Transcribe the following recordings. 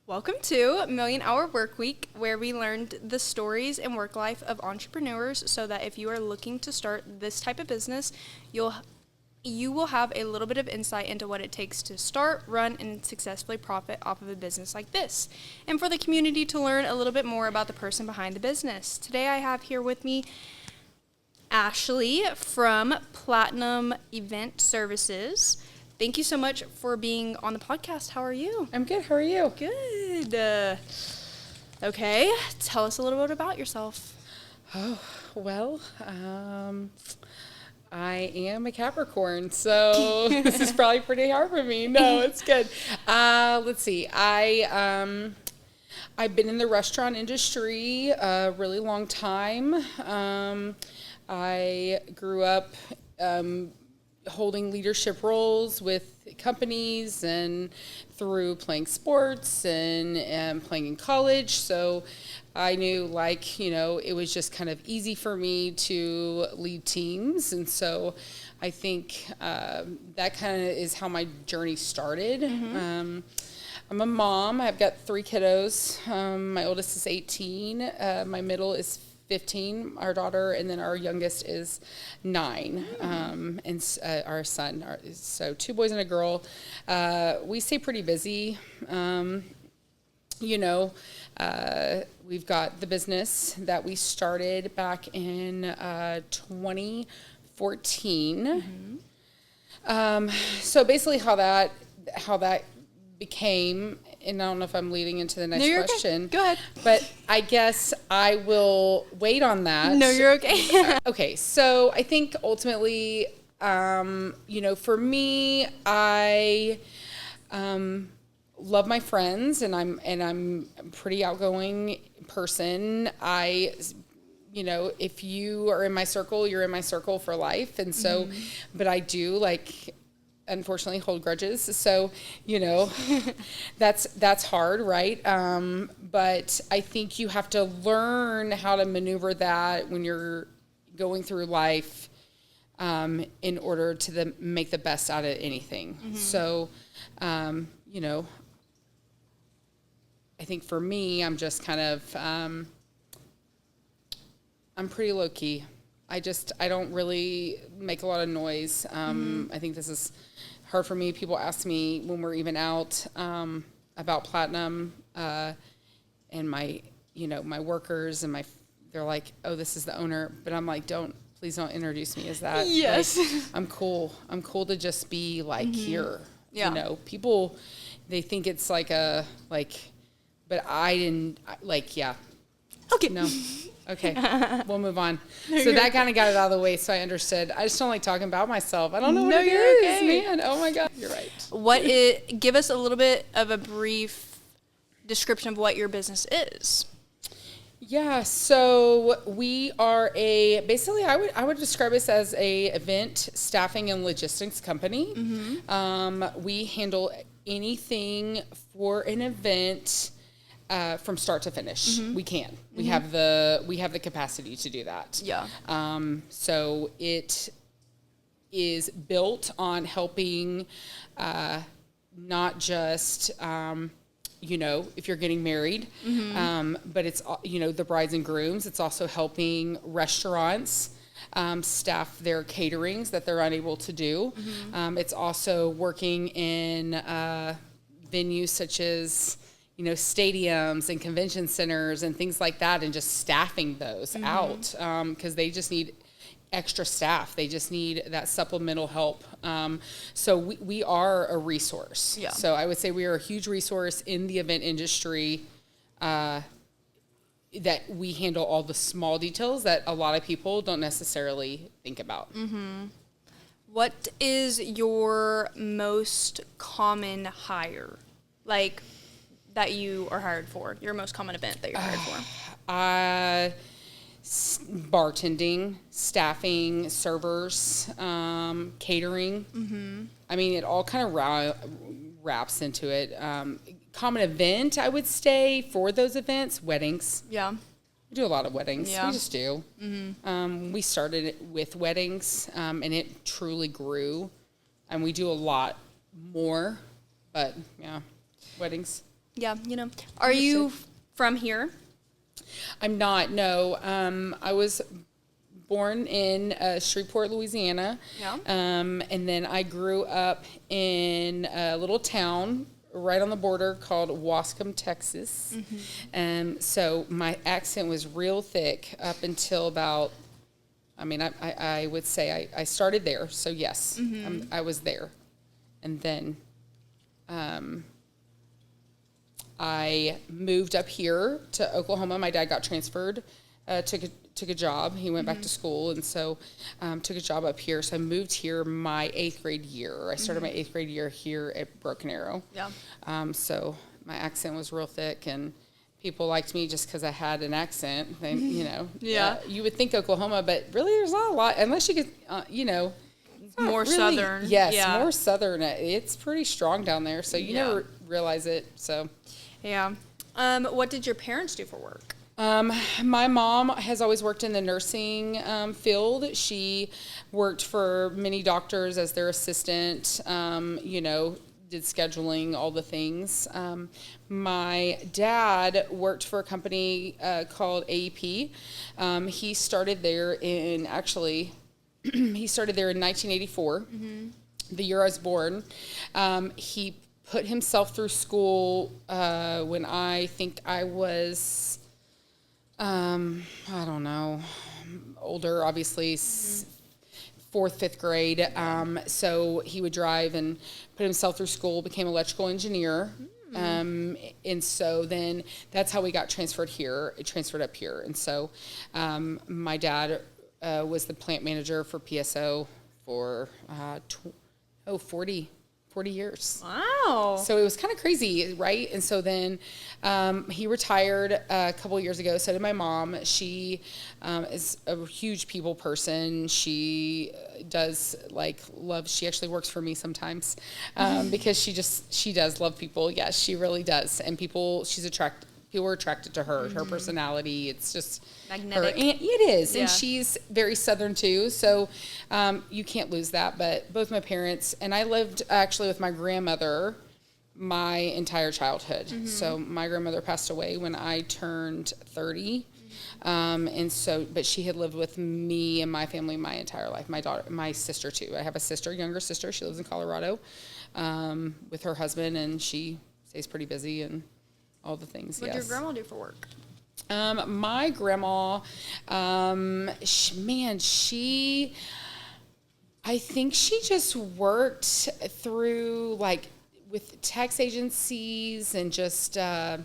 Welcome to Million Hour Workweek, where we learned the stories and work life of entrepreneurs so that if you are looking to start this type of business, you will have a little bit of insight into what it takes to start, run, and successfully profit off of a business like this, and for the community to learn a little bit more about the person behind the business. Today I have here with me Ashley from Platinum Event Services. Thank you so much for being on the podcast. How are you? I'm good. How are you? Good. Okay, tell us a little bit about yourself. Oh, well, I am a Capricorn, so this is probably pretty hard for me. No, it's good. Let's see. I've been in the restaurant industry a really long time. I grew up holding leadership roles with companies and through playing sports and playing in college. So I knew, it was just kind of easy for me to lead teams. And so I think that kind of is how my journey started. Mm-hmm. I'm a mom. I've got 3 kiddos. My oldest is 18. My middle is 15, our daughter, and then our youngest is 9, and our son. So 2 boys and a girl. We stay pretty busy. We've got the business that we started back in 2014. Mm-hmm. So basically how that became, and I don't know if I'm leading into the next question. Okay. Go ahead. But I guess I will wait on that. No, you're okay. Okay, so I think ultimately, for me, I love my friends, and I'm a pretty outgoing person. If you are in my circle, you're in my circle for life, and so, mm-hmm. But I do unfortunately hold grudges, so that's hard, right? But I think you have to learn how to maneuver that when you're going through life, in order to make the best out of anything. Mm-hmm. So I think for me, I'm just kind of I'm pretty low key. I don't really make a lot of noise. Mm-hmm. I think this is hard for me. People ask me when we're even out about Platinum and my workers, and they're like, "Oh, this is the owner," but I'm like, please don't introduce me as that. Yes, I'm cool. I'm cool to just be mm-hmm. here. Yeah. People, they think it's but I didn't yeah. Okay. No. Okay, we'll move on. So that kind of got it out of the way, so I understood. I just don't like talking about myself. I don't know what it is, okay. Man. Oh, my God. You're right. Give us a little bit of a brief description of what your business is. Yeah, so we are basically, I would describe us as a event staffing and logistics company. Mm-hmm. We handle anything for an event from start to finish. Mm-hmm. We can. We mm-hmm. have the capacity to do that. Yeah. So it is built on helping not just if you're getting married, mm-hmm. But it's the brides and grooms. It's also helping restaurants staff their caterings that they're unable to do. Mm-hmm. It's also working in venues such as stadiums and convention centers and things like that, and just staffing those mm-hmm. out because they just need extra staff. They just need that supplemental help. So we are a resource. Yeah. So I would say we are a huge resource in the event industry, that we handle all the small details that a lot of people don't necessarily think about. Mm-hmm. What is your most common hire? That you are hired for, your most common event that you're hired for? Bartending, staffing, servers, catering. Mm-hmm. I mean, it all kind of wraps into it. Common event, I would say, for those events, weddings. Yeah. We do a lot of weddings. Yeah. We just do. Mm-hmm. We started it with weddings, and it truly grew. And we do a lot more, but yeah, weddings. Yeah, Are you from here? I'm not, no. I was born in Shreveport, Louisiana. Yeah. And then I grew up in a little town right on the border called Wascom, Texas. So my accent was real thick up until about, I would say I started there. So yes, I was there. And then I moved up here to Oklahoma. My dad got transferred, took a job. He went back to school, and so took a job up here. So I moved here my 8th grade year. I started my 8th grade year here at Broken Arrow. Yeah. So my accent was real thick, and people liked me just because I had an accent. And, Yeah. You would think Oklahoma, but really there's not a lot, unless you get, More really, southern. Yes, Yeah. more southern. It's pretty strong down there, so you never realize it. So, Yeah. What did your parents do for work? my mom has always worked in the nursing field. She worked for many doctors as their assistant. Did scheduling, all the things. My dad worked for a company called AEP. He started there in 1984, the year I was born. He put himself through school when I think I was, I don't know, older, obviously, 4th, 5th grade. So he would drive and put himself through school, became an electrical engineer. And so then that's how we got transferred up here. And so my dad was the plant manager for PSO for 40 years. Wow. So it was kind of crazy, right? And so then he retired a couple of years ago. So did my mom. She is a huge people person. She does she actually works for me sometimes because she does love people. Yes, she really does. And people are attracted to her, her personality. It's just magnetic. It is. Yeah. And she's very Southern too. So you can't lose that. But both my parents, and I lived actually with my grandmother my entire childhood. So my grandmother passed away when I turned 30. And so, but she had lived with me and my family my entire life. My sister too. I have a younger sister. She lives in Colorado with her husband, and she stays pretty busy and all the things. What did your grandma do for work? My grandma, I think she just worked through with tax agencies and just, I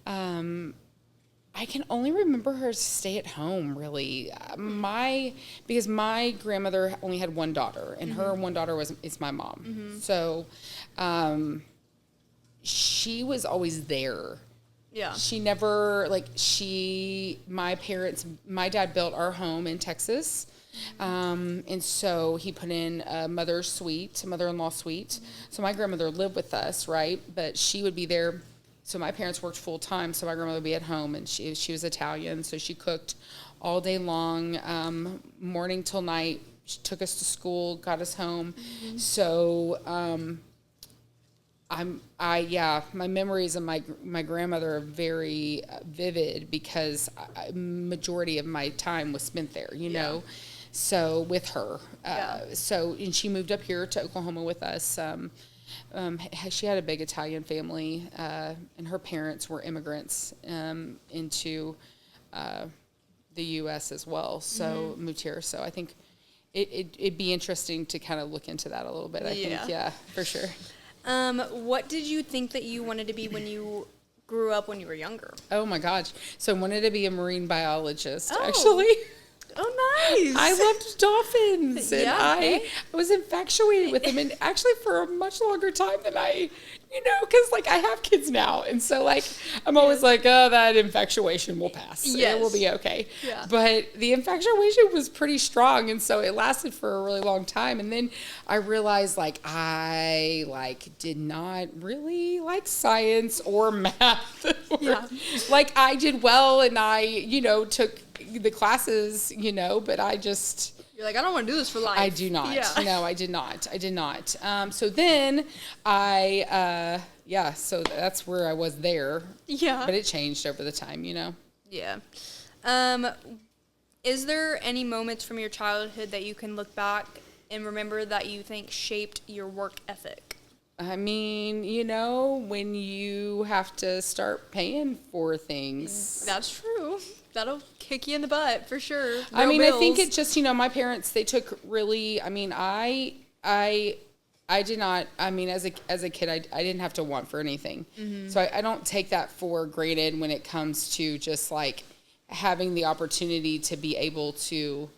can only remember her stay at home really. Because my grandmother only had one daughter, and her one daughter is my mom. So, she was always there. Yeah. She never, my dad built our home in Texas. And so he put in a mother-in-law suite. So my grandmother lived with us, right? But she would be there. So my parents worked full time. So my grandmother would be at home, and she was Italian. So she cooked all day long, morning till night. She took us to school, got us home. So, my memories of my grandmother are very vivid because majority of my time was spent there, you know, so with her. And she moved up here to Oklahoma with us. She had a big Italian family, and her parents were immigrants into the U.S. as well, so moved here. So I think it'd be interesting to kind of look into that a little bit. I think, for sure. What did you think that you wanted to be when you grew up when you were younger? Oh my gosh. So I wanted to be a marine biologist, Oh. actually. Oh, nice. I loved dolphins, and Yeah, I was infatuated with them, and actually for a much longer time than because I have kids now, and so I'm always that infatuation will pass. Yes. It will be okay. Yeah. But the infatuation was pretty strong, and so it lasted for a really long time, and then I realized I did not really like science or math. I did well, and I took the classes, but I just... You're I don't want to do this for life. I do not. Yeah. No, I did not. So then I, yeah, so that's where I was there. Yeah. But it changed over the time, Yeah. Is there any moments from your childhood that you can look back and remember that you think shaped your work ethic? I mean, when you have to start paying for things. That's true. That'll kick you in the butt for sure. Real I mean, bills. I think it just, my parents, they took really, I mean, I did not, I mean, as a kid, I didn't have to want for anything. Mm-hmm. So I don't take that for granted when it comes to just like having the opportunity to be able to,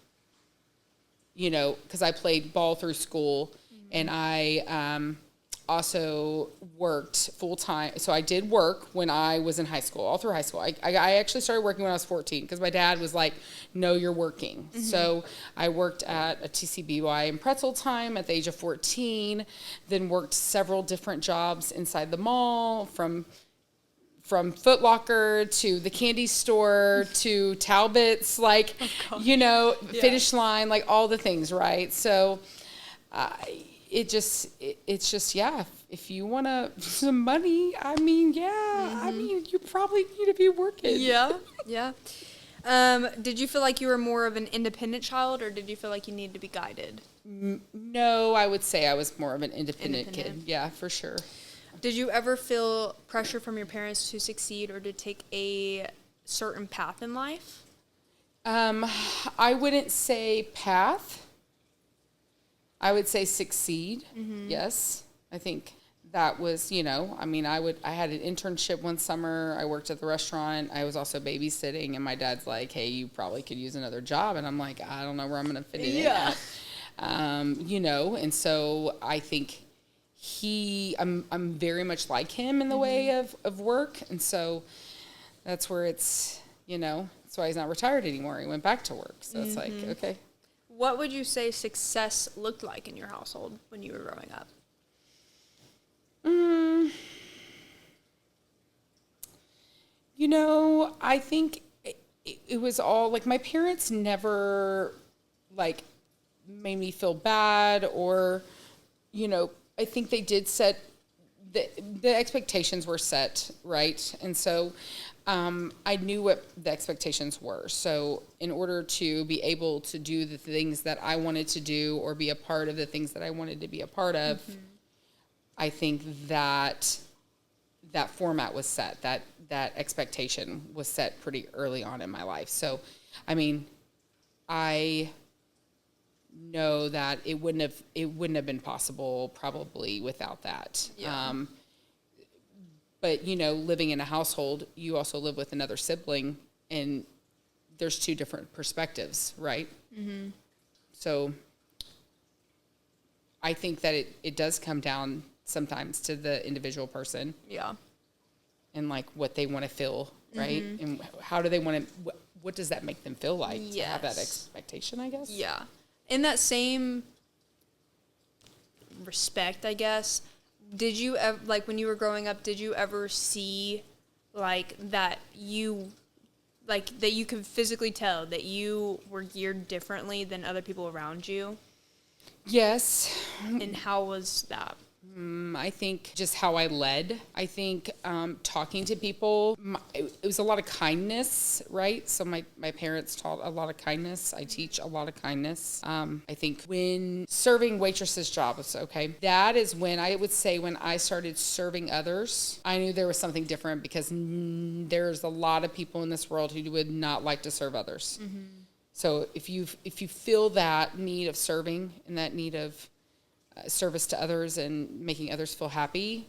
because I played ball through school, mm-hmm. and I also worked full time. So I did work when I was in high school, all through high school. I actually started working when I was 14 because my dad was like, no, you're working. Mm-hmm. So I worked at a TCBY in pretzel time at the age of 14, then worked several different jobs inside the mall, from Foot Locker to the candy store to Talbot's, like, Finish Line, like all the things, right? So it's just, yeah, if you want some money, I mean, yeah, mm-hmm. I mean, you probably need to be working. Yeah, yeah. Did you feel like you were more of an independent child, or did you feel like you needed to be guided? No, I would say I was more of an independent kid. Yeah, for sure. Did you ever feel pressure from your parents to succeed or to take a certain path in life? I wouldn't say path. I would say succeed. Mm-hmm. Yes. I think that was, I mean, I had an internship one summer. I worked at the restaurant. I was also babysitting, and my dad's like, hey, you probably could use another job. And I'm like, I don't know where I'm going to fit it in at. And so I think I'm very much like him in the way of work. And so that's where it's, that's why he's not retired anymore. He went back to work. So it's like, okay. What would you say success looked like in your household when you were growing up? I think it was all like my parents never like made me feel bad, or, I think they did set the expectations were set, right? And so I knew what the expectations were. So in order to be able to do the things that I wanted to do or be a part of the things that I wanted to be a part of, mm-hmm. I think that format was set, that expectation was set pretty early on in my life. So, I mean, I know that it wouldn't have been possible probably without that. Yeah. But, living in a household, you also live with another sibling, and there's two different perspectives, right? Mm-hmm. So I think that it does come down sometimes to the individual person. Yeah. And, like, what they want to feel, right? Mm-hmm. And how do they want to, what does that make them feel like? Yes. To have that expectation, I guess? Yeah. In that same respect, I guess, did you ever, like, when you were growing up, did you ever see, like, that you could physically tell that you were geared differently than other people around you? Yes. And how was that? I think just how I led. I think talking to people, it was a lot of kindness, right? So my parents taught a lot of kindness. I teach a lot of kindness. I think when serving waitresses jobs, okay, that is when I would say when I started serving others, I knew there was something different, because there's a lot of people in this world who would not like to serve others. Mm-hmm. So if you feel that need of serving and that need of service to others and making others feel happy,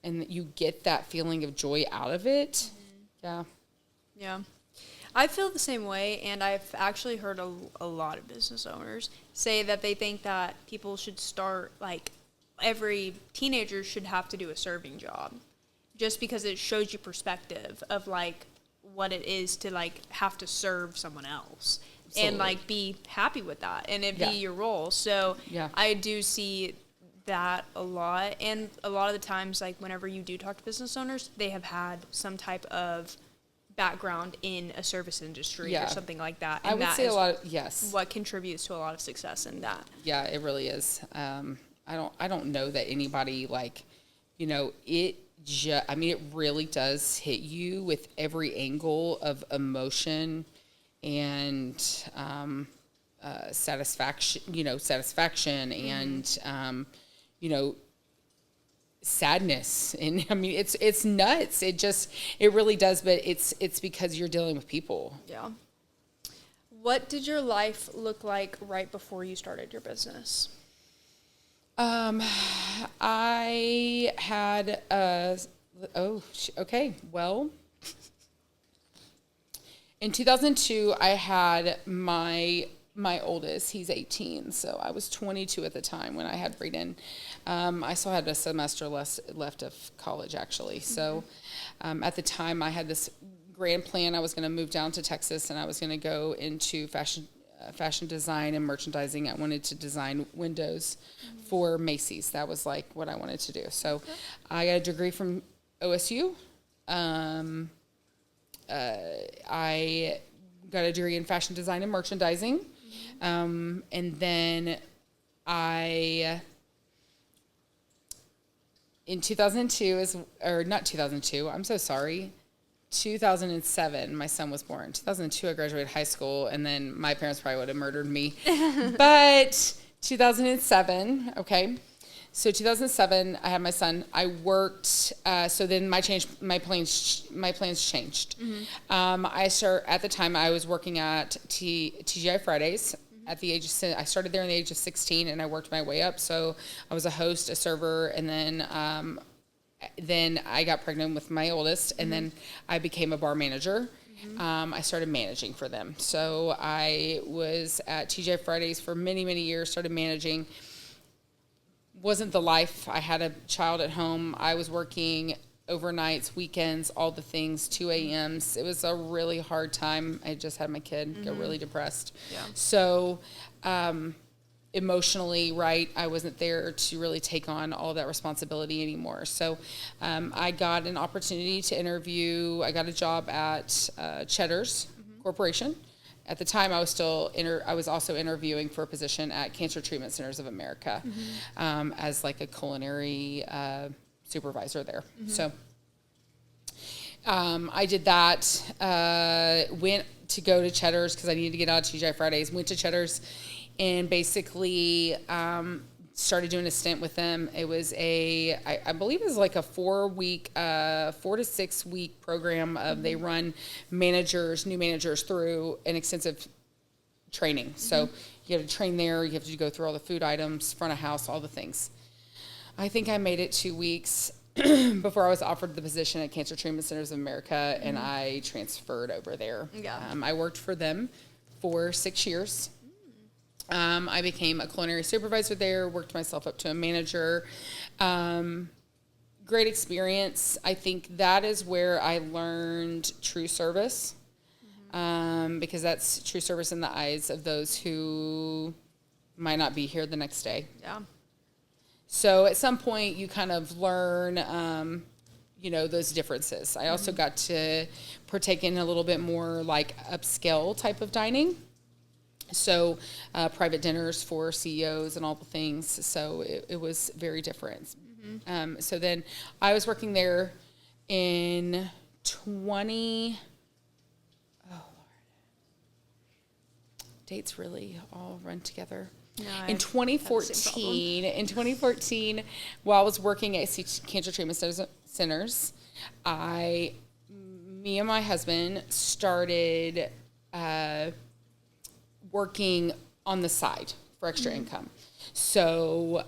and you get that feeling of joy out of it. Mm-hmm. Yeah. I feel the same way, and I've actually heard a lot of business owners say that they think that people should start, like, every teenager should have to do a serving job, just because it shows you perspective of, like, what it is to, like, have to serve someone else. Absolutely. And, like, be happy with that, and it be your role. So I do see that a lot. And a lot of the times, like, whenever you do talk to business owners, they have had some type of background in a service industry or something like that. And I would say a lot of, yes. What contributes to a lot of success in that. Yeah, it really is. I don't know that anybody, like, I mean, it really does hit you with every angle of emotion and satisfaction, and, sadness. And I mean, it's nuts. It really does. But it's because you're dealing with people. Yeah. What did your life look like right before you started your business? I had well, in 2002, I had my oldest. He's 18, so I was 22 at the time when I had Braden. I still had a semester left of college, actually. So at the time, I had this grand plan. I was going to move down to Texas, and I was going to go into fashion design and merchandising. I wanted to design windows for Macy's. That was like what I wanted to do. So I got a degree from OSU. I got a degree in fashion design and merchandising. And then in 2007, my son was born. 2002, I graduated high school, and then my parents probably would have murdered me. But 2007, okay. So 2007, I had my son. I worked. So then my plans changed. At the time, I was working at TGI Fridays. At the age of, I started there in the age of 16, and I worked my way up. So I was a host, a server, and then I got pregnant with my oldest, and then I became a bar manager. I started managing for them. So I was at TGI Fridays for many, many years, started managing. Wasn't the life. I had a child at home. I was working overnights, weekends, all the things, 2 a.m.s. It was a really hard time. I just had my kid, got really depressed. Yeah. So emotionally, right, I wasn't there to really take on all that responsibility anymore. So I got an opportunity to interview. I got a job at Cheddar's Corporation. At the time, I was also interviewing for a position at Cancer Treatment Centers of America as like a culinary supervisor there. So I did that. Went to go to Cheddar's because I needed to get out of TGI Fridays. Went to Cheddar's and basically started doing a stint with them. It was I believe it was like a 4 to 6 week program of they run new managers through an extensive training. So you have to train there. You have to go through all the food items, front of house, all the things. I think I made it 2 weeks before I was offered the position at Cancer Treatment Centers of America, and I transferred over there. Yeah. I worked for them for 6 years. I became a culinary supervisor there, worked myself up to a manager. Great experience. I think that is where I learned true service, because that's true service in the eyes of those who might not be here the next day. Yeah. So at some point you kind of learn, those differences. I also got to partake in a little bit more like upscale type of dining. So private dinners for CEOs and all the things. So it was very different. So then I was working there in 20. Oh, Lord. Dates really all run together. No, in 2014, while I was working at Cancer Treatment Centers, me and my husband started working on the side for extra income. So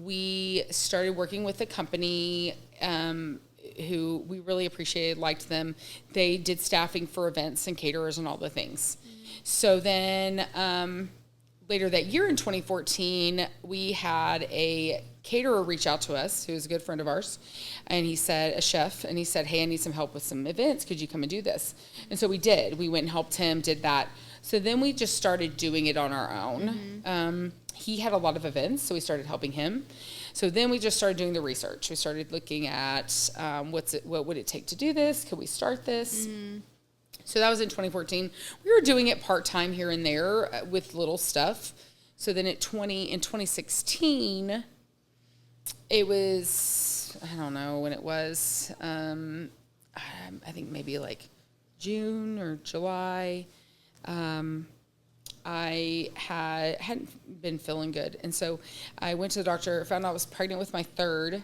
we started working with a company who we really appreciated, liked them. They did staffing for events and caterers and all the things. So then later that year in 2014, we had a caterer reach out to us, who was a good friend of ours, and he said, a chef, and he said, hey, I need some help with some events. Could you come and do this? And so we did. We went and helped him, did that. So then we just started doing it on our own. He had a lot of events, so we started helping him. So then we just started doing the research. We started looking at what would it take to do this? Could we start this? So that was in 2014. We were doing it part-time here and there with little stuff. So then in 2016, it was I don't know when it was. I think maybe like June or July. I hadn't been feeling good. And so I went to the doctor, found out I was pregnant with my third.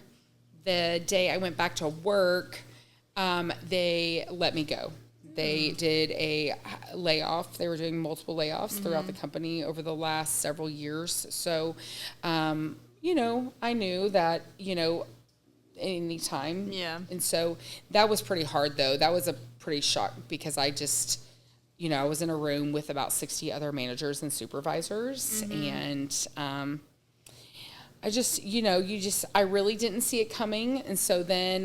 The day I went back to work, they let me go. They did a layoff. They were doing multiple layoffs throughout the company over the last several years. So, I knew that, anytime. Yeah. And so that was pretty hard, though. That was a pretty shock because I just, I was in a room with about 60 other managers and supervisors. And I just, I really didn't see it coming. And so then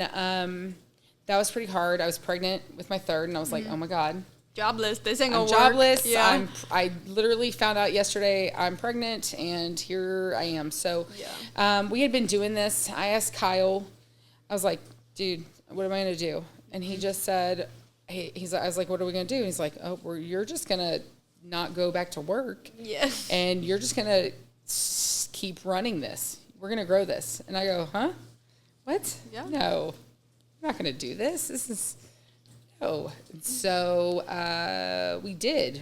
that was pretty hard. I was pregnant with my third, and I was like, oh, my God. Jobless. This ain't gonna I'm work. jobless. Yeah. I literally found out yesterday I'm pregnant, and here I am. So we had been doing this. I asked Kyle, I was like, dude, what am I going to do? And he just said, I was like, what are we going to do? And he's like, oh, you're just going to not go back to work. Yeah. And you're just going to keep running this. We're going to grow this. And I go, huh? What? Yeah. No, I'm not going to do this. This is... Oh, so we did.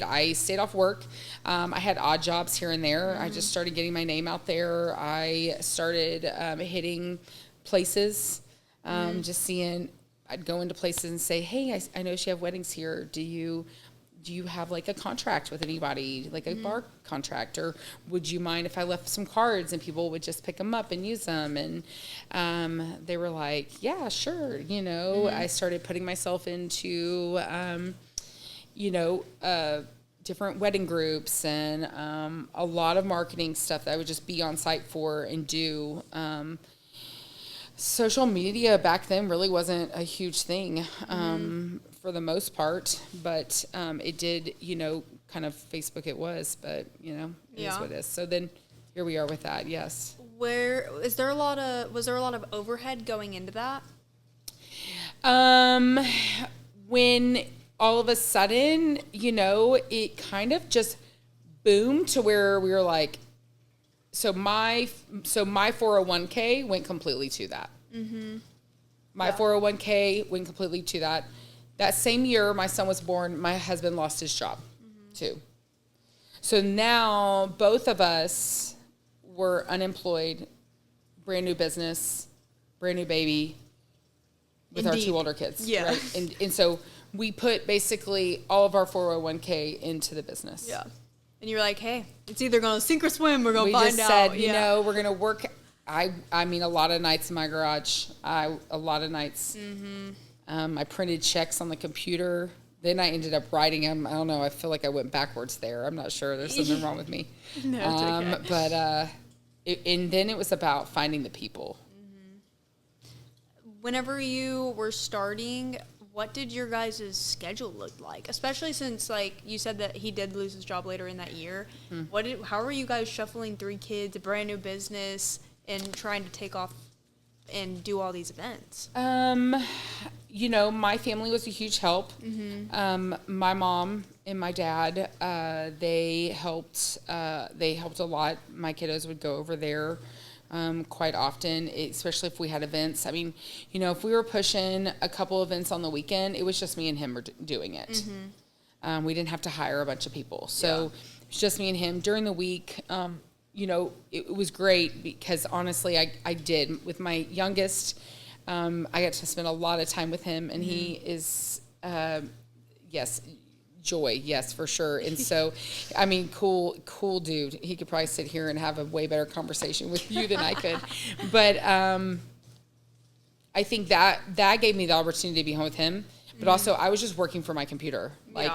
I stayed off work. I had odd jobs here and there. I just started getting my name out there. I started hitting places, just seeing. I'd go into places and say, "Hey, I know you have weddings here. Do you have like a contract with anybody, like a bar contract, or would you mind if I left some cards and people would just pick them up and use them?" And they were like, "Yeah, sure." I started putting myself into, different wedding groups and a lot of marketing stuff that I would just be on site for and do. Social media back then really wasn't a huge thing. For the most part, but it did, kind of Facebook it was, but, it is what it is. So then here we are with that, yes. Was there a lot of overhead going into that? When all of a sudden, it kind of just boomed to where we were like, so my 401k went completely to that. My 401k went completely to that. That same year my son was born, my husband lost his job too. So now both of us were unemployed, brand new business, brand new baby with our two older kids. Yeah. Right? And so we put basically all of our 401k into the business. Yeah. And you're like, hey, it's either going to sink or swim. We're going to find out. We just said, we're going to work. I mean, a lot of nights in my garage. A lot of nights. I printed checks on the computer. Then I ended up writing them. I don't know. I feel like I went backwards there. I'm not sure. There's something wrong with me. No, it's okay. But and then it was about finding the people. Whenever you were starting, what did your guys' schedule look like? Especially since, like, you said that he did lose his job later in that year. How were you guys shuffling 3 kids, a brand new business, and trying to take off and do all these events? My family was a huge help. My mom and my dad, they helped a lot. My kiddos would go over there quite often, especially if we had events. I mean, if we were pushing a couple events on the weekend, it was just me and him were doing it. We didn't have to hire a bunch of people. So it was just me and him. During the week, it was great because honestly, I did. With my youngest, I got to spend a lot of time with him, and he is, joy, yes, for sure. And so, I mean, cool dude. He could probably sit here and have a way better conversation with you than I could. But I think that gave me the opportunity to be home with him. But also, I was just working for my computer. Like,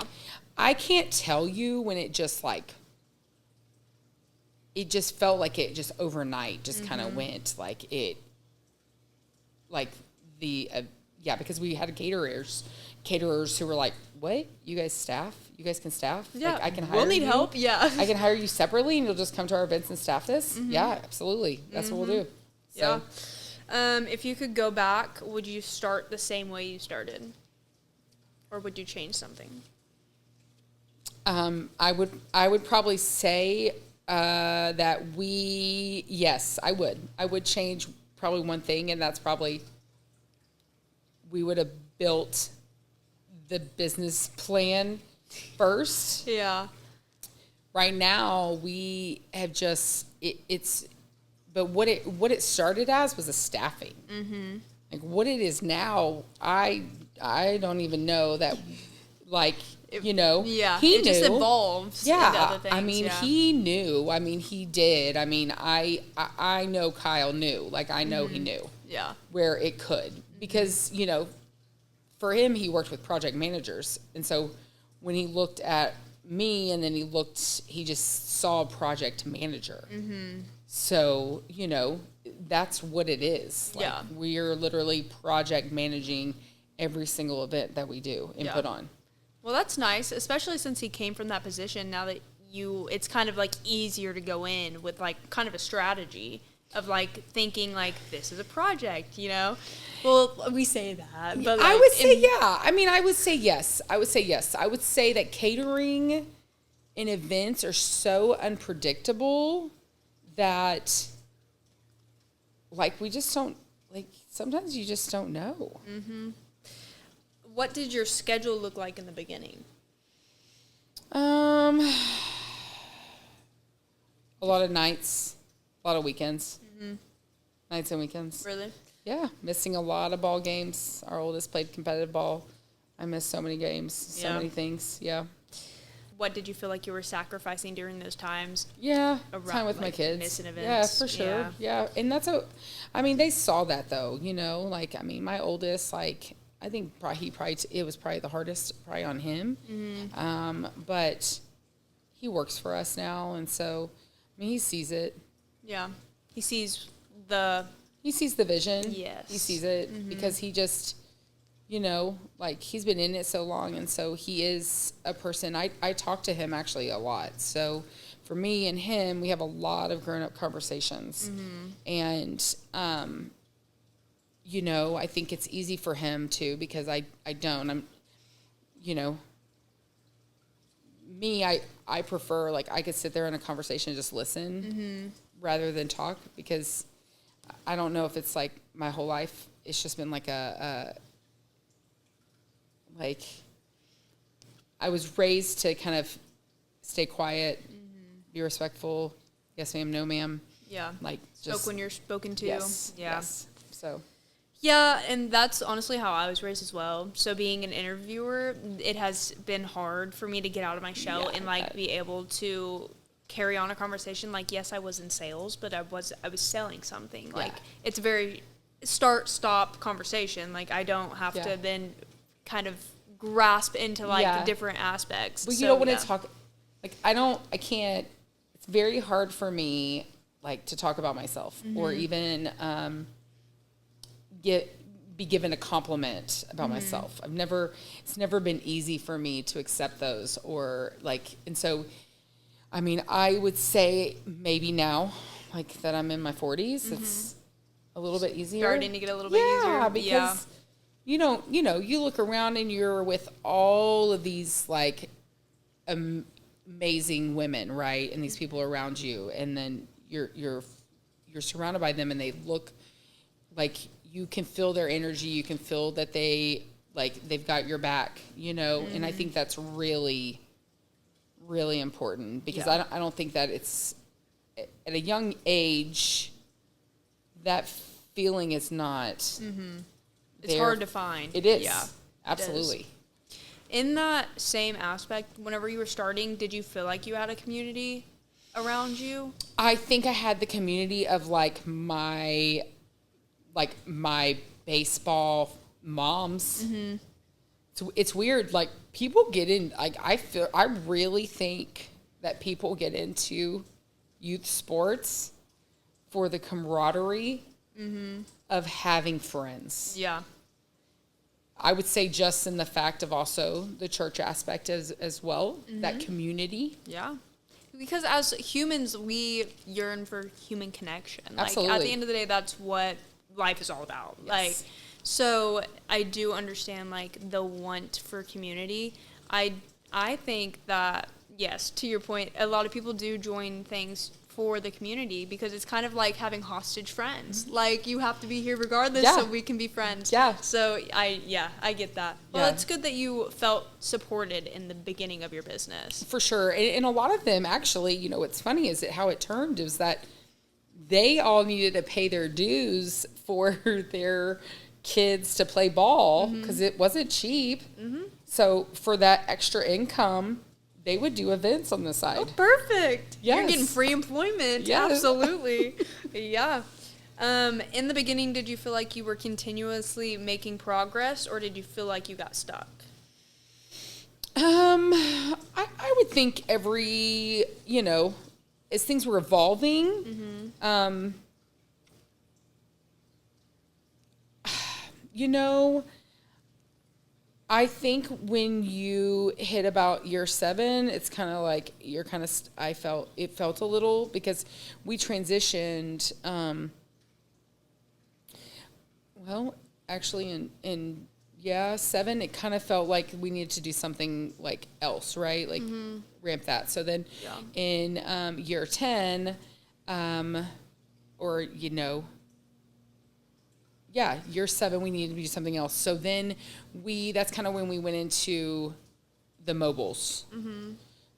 I can't tell you when it just it just felt like it just overnight just kind of went because we had caterers who were like, what? You guys staff? You guys can staff? Yeah. Like, I can hire We'll need you? help. Yeah. I can hire you separately and you'll just come to our events and staff this? Yeah, absolutely. That's what we'll do. So, if you could go back, would you start the same way you started? Or would you change something? I would probably say that yes, I would. I would change probably one thing, and that's probably we would have built the business plan first. Yeah. Right now, we have just but what it started as was a staffing. Mm-hmm. Like what it is now, I don't even know that. Like you know, yeah, he it knew. Just evolves. Yeah, into other things, I mean, he knew. I mean, he did. I mean, I know Kyle knew. Like I know he knew. Yeah, where it could because you know, for him, he worked with project managers, and so when he looked at me, and then he just saw a project manager. Mm-hmm. So, you know, that's what it is. Like, yeah. We're literally project managing every single event that we do and put on. Well, that's nice, especially since he came from that position. Now that it's kind of like easier to go in with like kind of a strategy of like thinking like this is a project, you know? Well, we say that, but like, I would say yeah. I mean, I would say yes. I would say that catering and events are so unpredictable that like we just don't like sometimes you just don't know. Mm-hmm. What did your schedule look like in the beginning? A lot of nights, a lot of weekends. Mm-hmm. Nights and weekends. Really? Yeah, missing a lot of ball games. Our oldest played competitive ball. I missed so many games, so many things. Yeah. What did you feel like you were sacrificing during those times? Yeah, time with my kids. Missing events. Yeah, for sure. Yeah, and I mean, they saw that though, you know, like, I mean, my oldest, like, I think it was probably the hardest probably on him. Mm-hmm. But he works for us now. And so, I mean, he sees it. Yeah. He sees the vision. Yes. He sees it because he just, you know, like he's been in it so long. And so he is a person, I talk to him actually a lot. So for me and him, we have a lot of grown up conversations and, you know, I think it's easy for him too, because I'm, you know, me, I prefer, like, I could sit there in a conversation and just listen rather than talk, because I don't know if it's like my whole life, it's just been like like, I was raised to kind of stay quiet, be respectful. Yes, ma'am. No, ma'am. Yeah. Like, spoke when you're spoken to. Yes. Yeah. Yes. So. Yeah, and that's honestly how I was raised as well. So being an interviewer, it has been hard for me to get out of my shell and like be able to carry on a conversation. Like, yes, I was in sales, but I was selling something. Yeah. Like, it's a very start-stop conversation. Like, I don't have to then kind of grasp into like the different aspects. But you don't want to talk, like, I can't, it's very hard for me, like, to talk about myself or even be given a compliment about myself. It's never been easy for me to accept those, or like, and so, I mean, I would say maybe now, like, that I'm in my 40s, it's a little bit easier. Starting to get a little bit easier. Yeah, because you look around and you're with all of these like amazing women, right? And these people around you, and then you're surrounded by them, and they look like, you can feel their energy. You can feel that they've got your back, you know? And I think that's really, really important, because I don't think that it's at a young age, that feeling is not, it's hard to find. It is. Yeah. Absolutely. In that same aspect, whenever you were starting, did you feel like you had a community around you? I think I had the community of like my baseball moms. It's weird. Like, people get in, like, I really think that people get into youth sports for the camaraderie of having friends. Yeah. I would say just in the fact of also the church aspect as well, that community. Yeah. Because as humans, we yearn for human connection. Absolutely. Like, at the end of the day, that's what life is all about. Yes. Like, so I do understand like the want for community. I think that, yes, to your point, a lot of people do join things for the community, because it's kind of like having hostage friends. Like, you have to be here regardless, Yeah. so we can be friends. Yeah. So I get that. Well, Yeah. it's good that you felt supported in the beginning of your business. For sure. And a lot of them actually, you know, what's funny is that how it turned is that they all needed to pay their dues for their kids to play ball, because it wasn't cheap. So for that extra income, they would do events on the side. Oh, perfect. Yes. You're getting free employment. Yes. Absolutely. Yeah. In the beginning, did you feel like you were continuously making progress, or did you feel like you got stuck? I would think every, you know, as things were evolving, you know, I think when you hit about year 7, it's kind of like you're kind of, it felt a little, because we transitioned, well, actually in 7, it kind of felt like we needed to do something like else, right? Like ramp that. So then in year 10, or, you know, year 7, we needed to do something else. So then that's kind of when we went into the mobiles.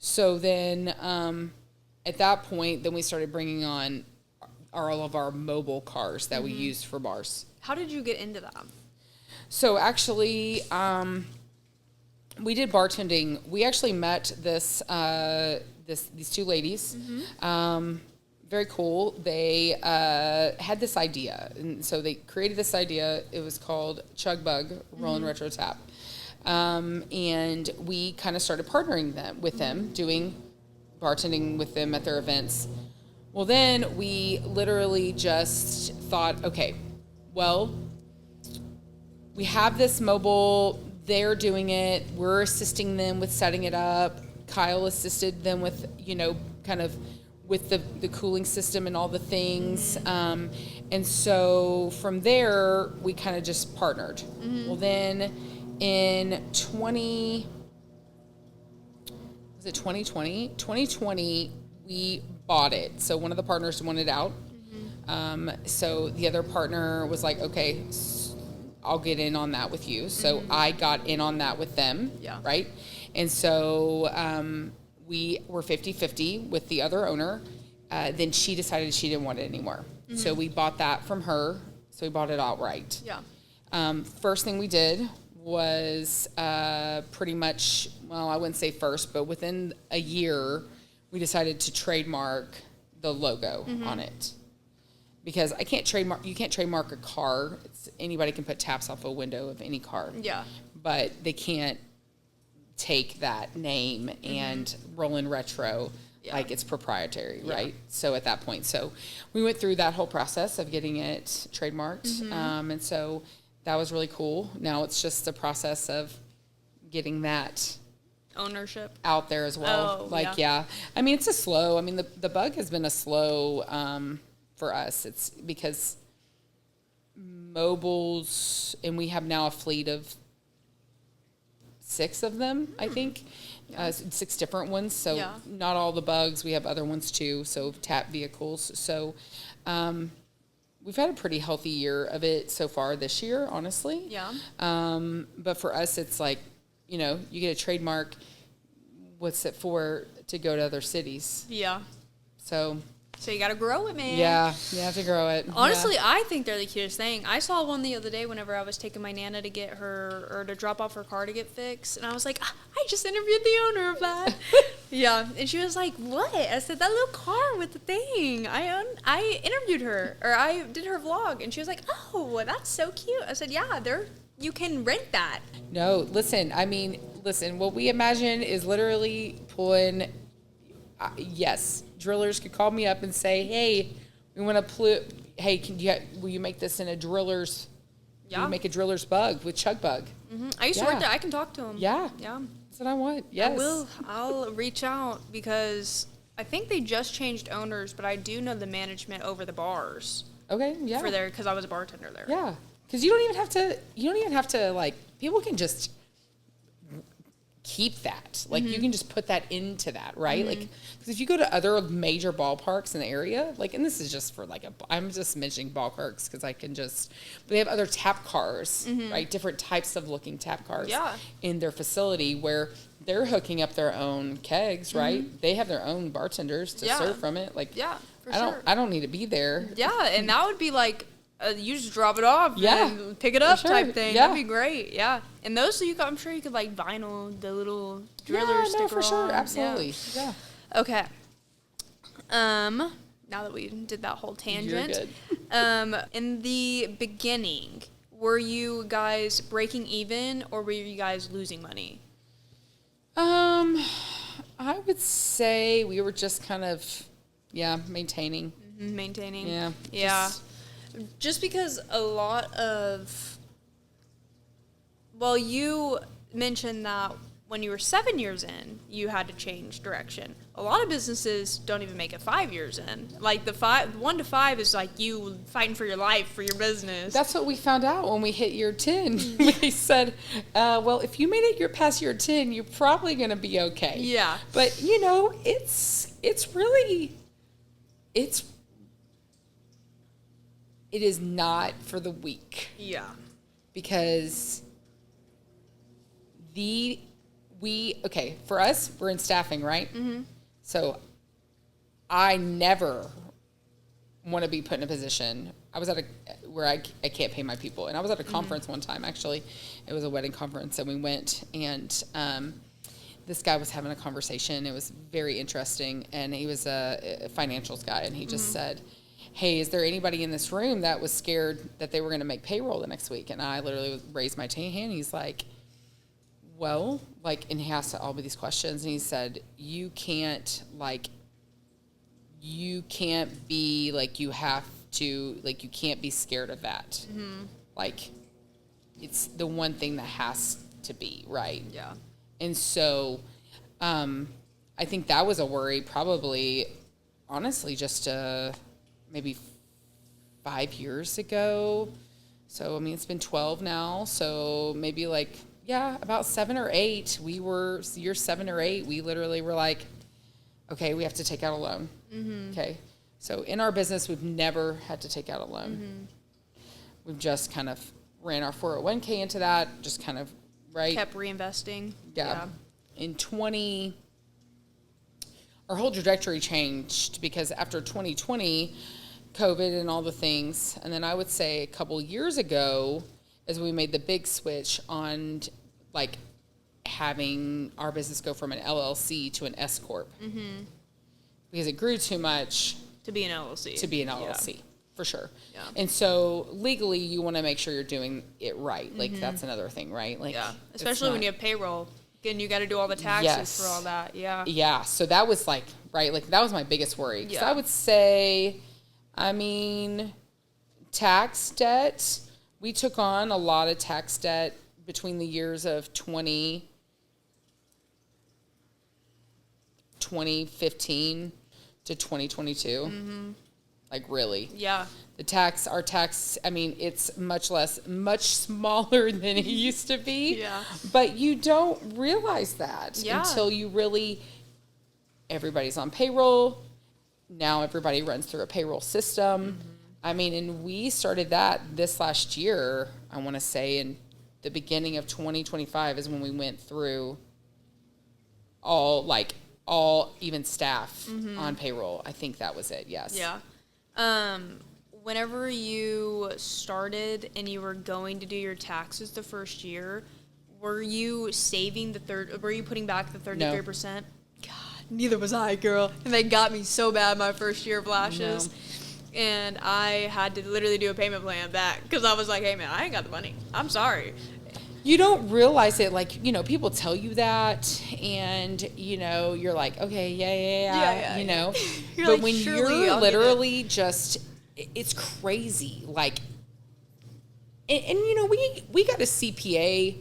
So then at that point, then we started bringing on all of our mobile cars that we used for bars. How did you get into that? So actually, we did bartending. We actually met these 2 ladies. Very cool. They had this idea, and so they created this idea. It was called Chug Bug Rollin' Retro Tap, and we kind of started partnering with them, doing bartending with them at their events. Well, then we literally just thought, okay, well, we have this mobile. They're doing it. We're assisting them with setting it up. Kyle assisted them with, you know, kind of with the cooling system and all the things. And so from there, we kind of just partnered. Well, then in 2020, we bought it. So one of the partners wanted out. So the other partner was like, okay, I'll get in on that with you. So I got in on that with them, right? And so we were 50-50 with the other owner. Then she decided she didn't want it anymore. So we bought that from her. So we bought it outright. First thing we did was pretty much, well, I wouldn't say first, but within a year, we decided to trademark the logo on it. Because you can't trademark a car. Anybody can put taps off a window of any car. But they can't take that name and Rollin' Retro like it's proprietary, right? So at that point, so we went through that whole process of getting it trademarked. And so that was really cool. Now it's just a process of getting that Ownership out there as well. I mean, it's the bug has been a slow for us. It's because mobiles, and we have now a fleet of 6 of them, I think. 6 different ones. So not all the bugs. We have other ones too. So tap vehicles. So we've had a pretty healthy year of it so far this year, honestly. But for us, it's like, you know, you get a trademark. What's it for to go to other cities? So you got to grow it, man. Yeah, you have to grow it. Honestly, I think they're the cutest thing. I saw one the other day whenever I was taking my Nana to get her, or to drop off her car to get fixed. And I was like, I just interviewed the owner of that. And she was like, what? I said, that little car with the thing. I interviewed her, or I did her vlog. And she was like, oh, that's so cute. I said, yeah, you can rent that. No, listen, what we imagine is literally pulling, drillers could call me up and say, hey, we want to will you make this in a driller's, will you make a driller's bug with Chug Bug? I used to work there. I can talk to him. That's what I want. Yes. I'll reach out, because I think they just changed owners, but I do know the management over the bars. Okay, For there, because I was a bartender there. Yeah, because you don't even have to, like, people can just keep that. Like you can just put that into that, right? Like, because if you go to other major ballparks in the area, like, and this is just for like I'm just mentioning ballparks because I can just, but they have other tap cars, right? Different types of looking tap cars in their facility where they're hooking up their own kegs, right? They have their own bartenders to serve from it. Like, I don't need to be there. Yeah, and that would be like, you just drop it off and pick it up type thing. That'd be great. Yeah. And those, I'm sure you could like vinyl the little driller sticker for sure. on. Absolutely. Yeah. Okay. Now that we did that whole tangent. You're good. In the beginning, were you guys breaking even or were you guys losing money? I would say we were just kind of, maintaining. Maintaining. Yeah. Yeah. Just because a lot of, well, you mentioned that when you were 7 years in, you had to change direction. A lot of businesses don't even make it 5 years in. Like 1 to 5 is like you fighting for your life, for your business. That's what we found out when we hit year 10. We said, well, if you made it past year 10, you're probably going to be okay. Yeah. But, it is not for the weak. Yeah. Because for us, we're in staffing, right? Mm-hmm. So I never want to be put in a position. I was at where I can't pay my people. And I was at a conference one time, actually. It was a wedding conference, and we went, and this guy was having a conversation. It was very interesting, and he was a financials guy, and he just said, hey, is there anybody in this room that was scared that they were going to make payroll the next week? And I literally raised my hand. He's like, well, like, and he asked all of these questions, and he said, you can't be, like, you have to, like, you can't be scared of that. Like, it's the one thing that has to be, right? Yeah. And so I think that was a worry probably, honestly, just maybe 5 years ago. So, I mean, it's been 12 now. So maybe about 7 or 8, year 7 or 8, we literally were like, okay, we have to take out a loan. Okay. So in our business, we've never had to take out a loan. We've just kind of ran our 401k into that, just kind of, right? Kept reinvesting. Yeah. In our whole trajectory changed because after 2020, COVID and all the things, and then I would say a couple years ago, as we made the big switch on like having our business go from an LLC to an S corp, because it grew too much to be an LLC. Yeah. For sure. Yeah. And so legally, you want to make sure you're doing it right. Like that's another thing, right? Like, especially when you have payroll. And you got to do all the taxes for all that. Yeah. Yeah. So that was like, right, like that was my biggest worry. Because I would say, I mean, tax debt, we took on a lot of tax debt between the years of 2015 to 2022. Like really. Yeah. Our tax, I mean, it's much smaller than it used to be. Yeah. But you don't realize that until you really, everybody's on payroll. Now everybody runs through a payroll system. I mean, and we started that this last year, I want to say in the beginning of 2025 is when we went through all even staff on payroll. I think that was it. Yes. Yeah. Whenever you started and you were going to do your taxes the first year, were you saving were you putting back the 33%? No. God, neither was I, girl. And they got me so bad my first year of lashes. No. And I had to literally do a payment plan back because I was like, hey man, I ain't got the money. I'm sorry. You don't realize it, like, people tell you that, and, you're like, okay, yeah, You're but like, when you're literally just, it's crazy, like, and we got a CPA,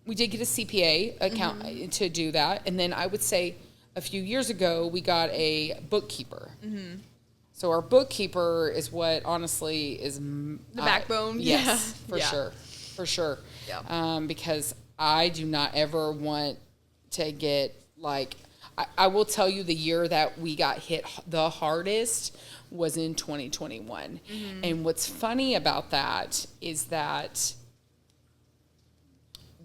we did get a CPA account to do that, and then I would say a few years ago, we got a bookkeeper. So our bookkeeper is what, honestly, is the backbone. Yes, for sure. For sure. Yeah. Because I do not ever want to get like, I will tell you the year that we got hit the hardest was in 2021. And what's funny about that is that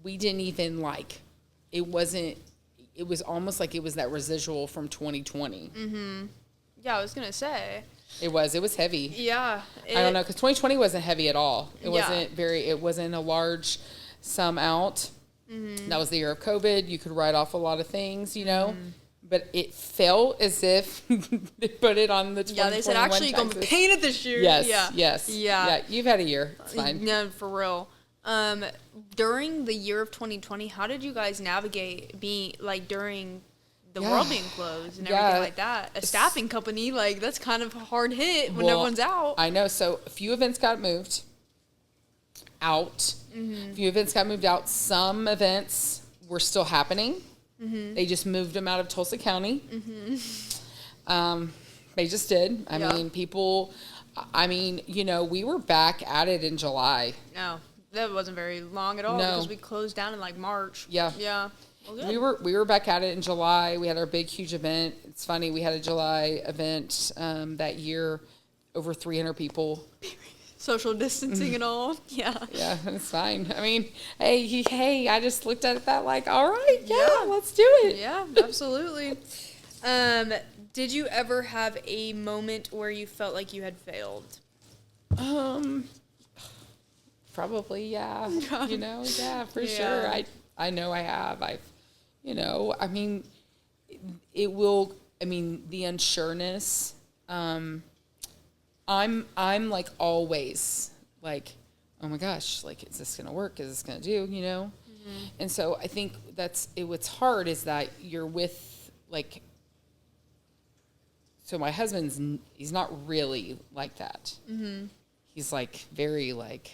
we didn't even like, it was almost like it was that residual from 2020. Yeah, I was going to say. It was heavy. Yeah. I don't know, because 2020 wasn't heavy at all. It Yeah. wasn't a large sum out. That was the year of COVID. You could write off a lot of things, you know, but it felt as if they put it on the 2021 Yeah, they said, actually, you're going to be paying it this year. Yes, Yeah. yes. Yeah. Yeah, you've had a year. It's fine. No, for real. During the year of 2020, how did you guys navigate being, like, during the world being closed and everything like that? A staffing company, like, that's kind of a hard hit when everyone's out. I know. So a few events got moved out. A few events got moved out. Some events were still happening. They just moved them out of Tulsa County. They just did. I mean, you know, we were back at it in July. No, that wasn't very long at all because we closed down in, like, March. Yeah. Yeah. Well, We were back at it in July. We had our big, huge event. It's funny. We had a July event that year, over 300 people. social distancing and all. Yeah. Yeah, it's fine. I mean, hey, I just looked at it that like, all right, yeah, let's do it. Yeah, absolutely. Did you ever have a moment where you felt like you had failed? Probably, yeah. You know, yeah, for sure. I know I have. You know, I mean, the unsureness, I'm like always like, oh my gosh, like, is this going to work? Is this going to do, you know? Mm-hmm. And so I think what's hard is that you're with like, so my husband's, he's not really like that. Mm-hmm. He's like very like,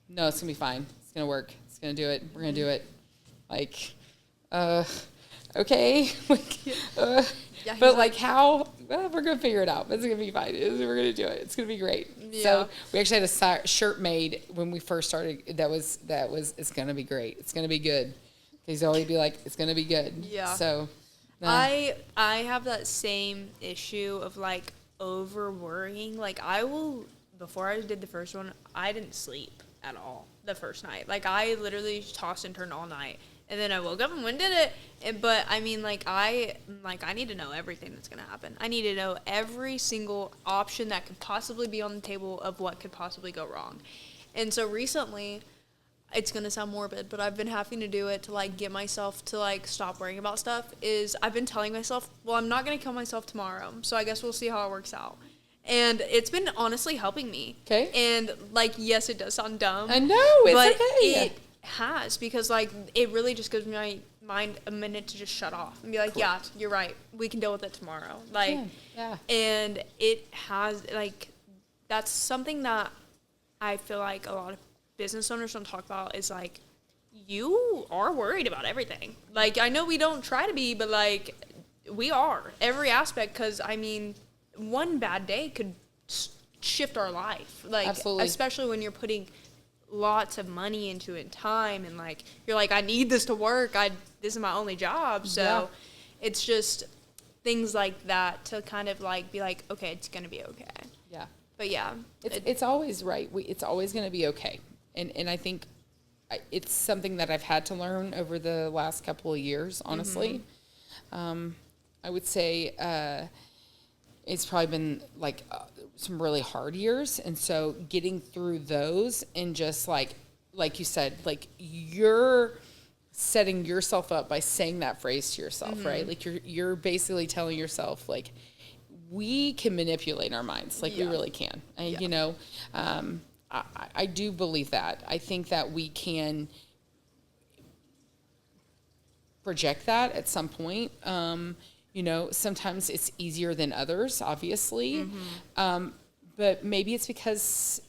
no, it's gonna be fine. It's gonna work. It's gonna do it. We're gonna do it. Like, okay. But like how? Well, we're gonna figure it out. It's gonna be fine. We're gonna do it. It's gonna be great. Yeah. So we actually had a shirt made when we first started. That was. It's gonna be great. It's gonna be good. He's always be like, it's gonna be good. Yeah. So. I have that same issue of like over worrying. Like before I did the first one, I didn't sleep at all the first night. Like I literally tossed and turned all night. And then I woke up and went and did it. But I mean, I need to know everything that's going to happen. I need to know every single option that could possibly be on the table of what could possibly go wrong. And so recently, it's going to sound morbid, but I've been having to do it to like get myself to like stop worrying about stuff. I've been telling myself, well, I'm not going to kill myself tomorrow. So I guess we'll see how it works out. And it's been honestly helping me. Okay. And like, yes, it does sound dumb. I know, it's okay. It has, because like it really just gives my mind a minute to just shut off and be like, yeah, you're right, we can deal with it tomorrow. Like, yeah. And it has like, that's something that I feel like a lot of business owners don't talk about, is like, you are worried about everything. Like, I know we don't try to be, but like we are every aspect, because I mean, one bad day could shift our life. Like, absolutely. Especially when you're putting lots of money into it and time, and like you're like, I need this to work, this is my only job. So it's just things like that to kind of like be like, okay, it's gonna be okay. Yeah. But yeah, it's always right. It's always gonna be okay. And I think it's something that I've had to learn over the last couple of years, honestly. Mm-hmm. I would say it's probably been like some really hard years. And so getting through those, and just like you said, like you're setting yourself up by saying that phrase to yourself, mm-hmm. right? Like you're basically telling yourself, like, we can manipulate our minds. Like we really can, you know, I do believe that. I think that we can project that at some point. You know, sometimes it's easier than others, obviously. Mm-hmm. But maybe it's because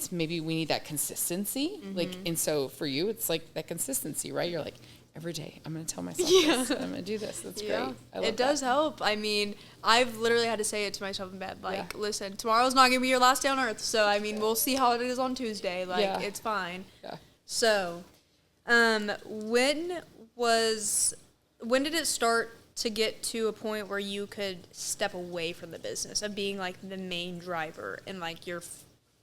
maybe we need that consistency. Mm-hmm. Like, and so for you, it's like that consistency, right? You're like, every day. I'm going to tell myself this. I'm going to do this. That's great. I love It does that. help. I mean, I've literally had to say it to myself in bed. Like, listen, tomorrow's not going to be your last day on earth. So, I mean, we'll see how it is on Tuesday. Like, it's fine. Yeah. So, when did it start to get to a point where you could step away from the business of being, like, the main driver and, like, you're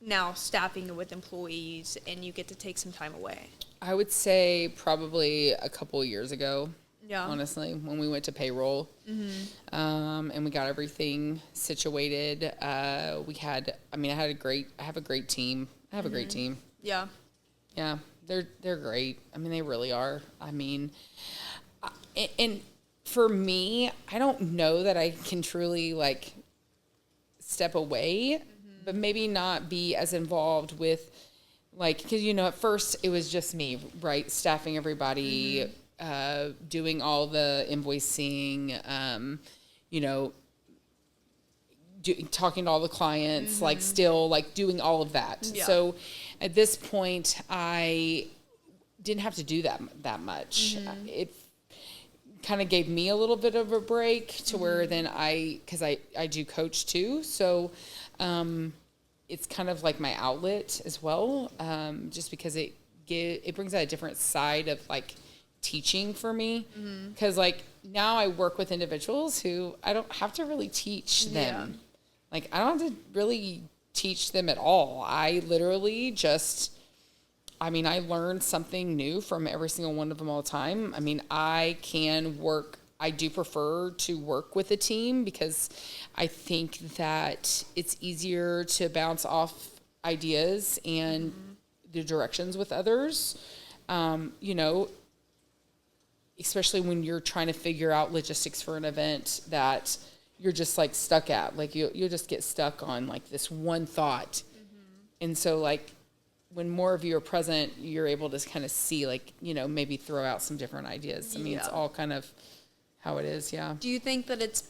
now staffing with employees and you get to take some time away? I would say probably a couple of years ago. Yeah. Honestly, when we went to payroll, and we got everything situated. I have a great team. Yeah. Yeah, they're great. I mean, they really are. I mean, and for me, I don't know that I can truly like step away, but maybe not be as involved with, like, because, you know, at first it was just me, right? Staffing everybody, doing all the invoicing, you know, talking to all the clients, like still like doing all of that. Yeah. So at this point, I didn't have to do that much. It kind of gave me a little bit of a break to where then because I do coach too. So, it's kind of like my outlet as well, just because it brings out a different side of like teaching for me. Because like now I work with individuals who I don't have to really teach them. Yeah. Like I don't have to really teach them at all. I literally I learn something new from every single one of them all the time. I mean, I do prefer to work with a team because I think that it's easier to bounce off ideas and the directions with others. You know, especially when you're trying to figure out logistics for an event that you're just like stuck at. Like you'll just get stuck on like this one thought. And so like when more of you are present, you're able to kind of see like, you know, maybe throw out some different ideas. I mean, it's all kind of how it is. Yeah. Do you think that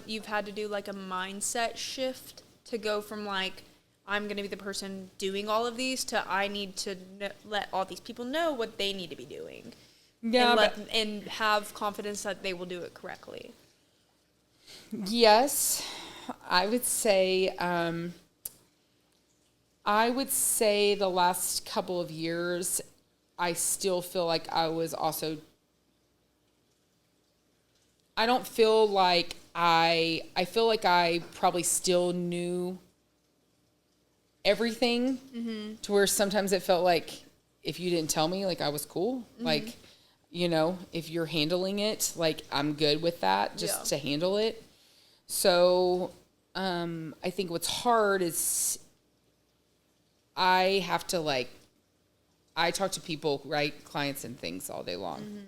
you've had to do like a mindset shift to go from like, I'm going to be the person doing all of these to I need to let all these people know what they need to be doing? Yeah. And have confidence that they will do it correctly. Yes, I would say the last couple of years, I still feel like I was also, I don't feel like I feel like I probably still knew everything to where sometimes it felt like if you didn't tell me, like I was cool. Like, you know, if you're handling it, like I'm good with that just to handle it. So, I think what's hard is I have to I talk to people, right? Clients and things all day long.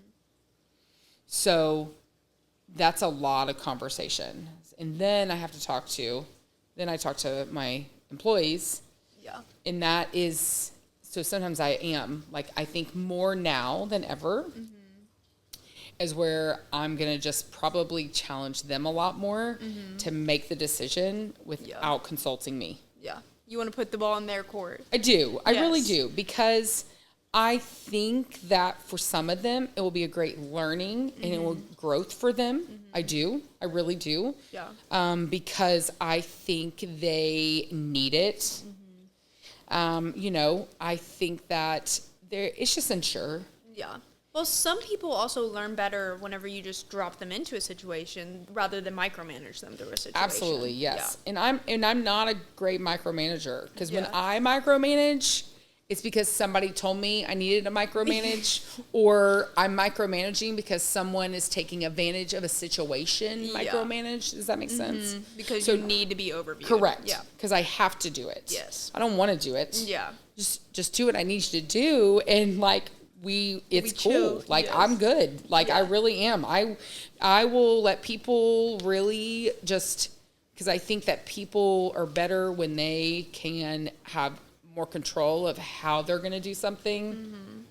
So that's a lot of conversation. And then I have to talk to my employees. Yeah. And that is, so sometimes I think more now than ever is where I'm going to just probably challenge them a lot more to make the decision without consulting me. Yeah. You want to put the ball in their court. I do. I really do. Because I think that for some of them, it will be a great learning and it will growth for them. I do. I really do. Yeah. Because I think they need it. You know, I think that it's just unsure. Yeah. Well, some people also learn better whenever you just drop them into a situation rather than micromanage them through a situation. Absolutely, yes. Yeah. And I'm not a great micromanager because when Yeah. I micromanage, it's because somebody told me I needed to micromanage, or I'm micromanaging because someone is taking advantage of a situation. Micromanage, does that make sense? Because you need to be overviewed. Correct. Yeah. Because I have to do it. Yes. I don't want to do it. Yeah. Just do what I need you to do, and like it's cool. chill. Like Yes. I'm good. Like I really am. I will let people really just, because I think that people are better when they can have more control of how they're going to do something.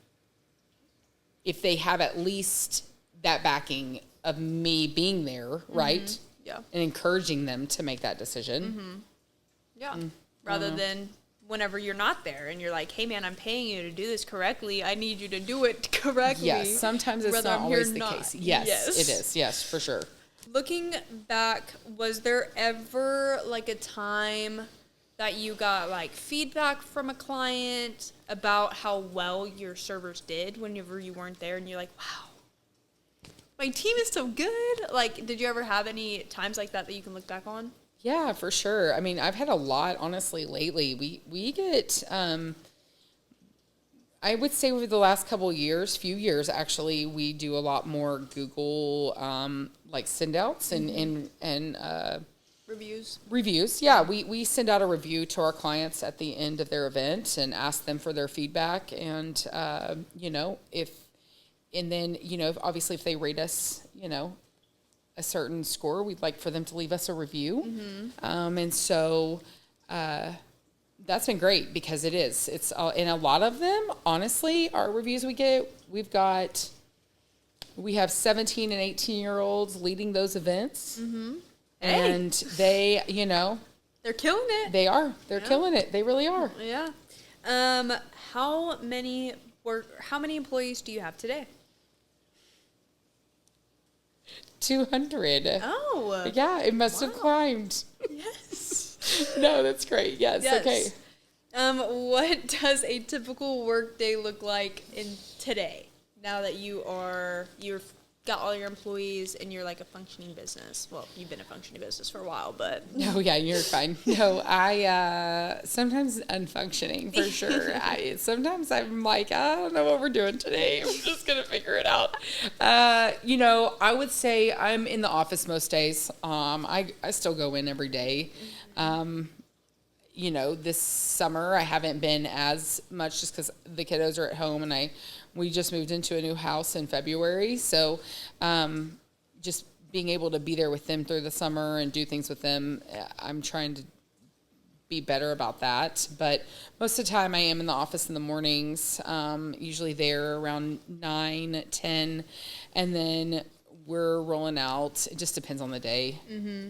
If they have at least that backing of me being there, right? Yeah. And encouraging them to make that decision. Yeah. Rather than whenever you're not there and you're like, hey man, I'm paying you to do this correctly. I need you to do it correctly. Yes, sometimes it's not always the case. Yes, it is. Yes, for sure. Looking back, was there ever like a time that you got like feedback from a client about how well your servers did whenever you weren't there and you're like, wow, my team is so good? Like, did you ever have any times like that that you can look back on? Yeah, for sure. I mean, I've had a lot, honestly, lately. We get, I would say over the last few years, actually, we do a lot more Google, like send outs and reviews. Yeah. We send out a review to our clients at the end of their event and ask them for their feedback. And, obviously if they rate us, a certain score, we'd like for them to leave us a review. And so that's been great because it's and a lot of them, honestly, our reviews we have 17 and 18-year-olds leading those events. And they, they're killing it. They are. They're killing it. They really are. Yeah. How many employees do you have today? 200. Oh. Yeah, it must have climbed. Yes. No, that's great. Yes. Okay. What does a typical work day look like in today? Now that you've got all your employees and you're like a functioning business. Well, you've been a functioning business for a while, but no, yeah, you're fine. No, I sometimes unfunctioning for sure. Sometimes I'm like, I don't know what we're doing today. I'm just gonna figure it out. I would say I'm in the office most days. I still go in every day. This summer I haven't been as much just because the kiddos are at home and we just moved into a new house in February. So just being able to be there with them through the summer and do things with them, I'm trying to be better about that. But most of the time I am in the office in the mornings, usually there around 9, 10, and then we're rolling out. It just depends on the day,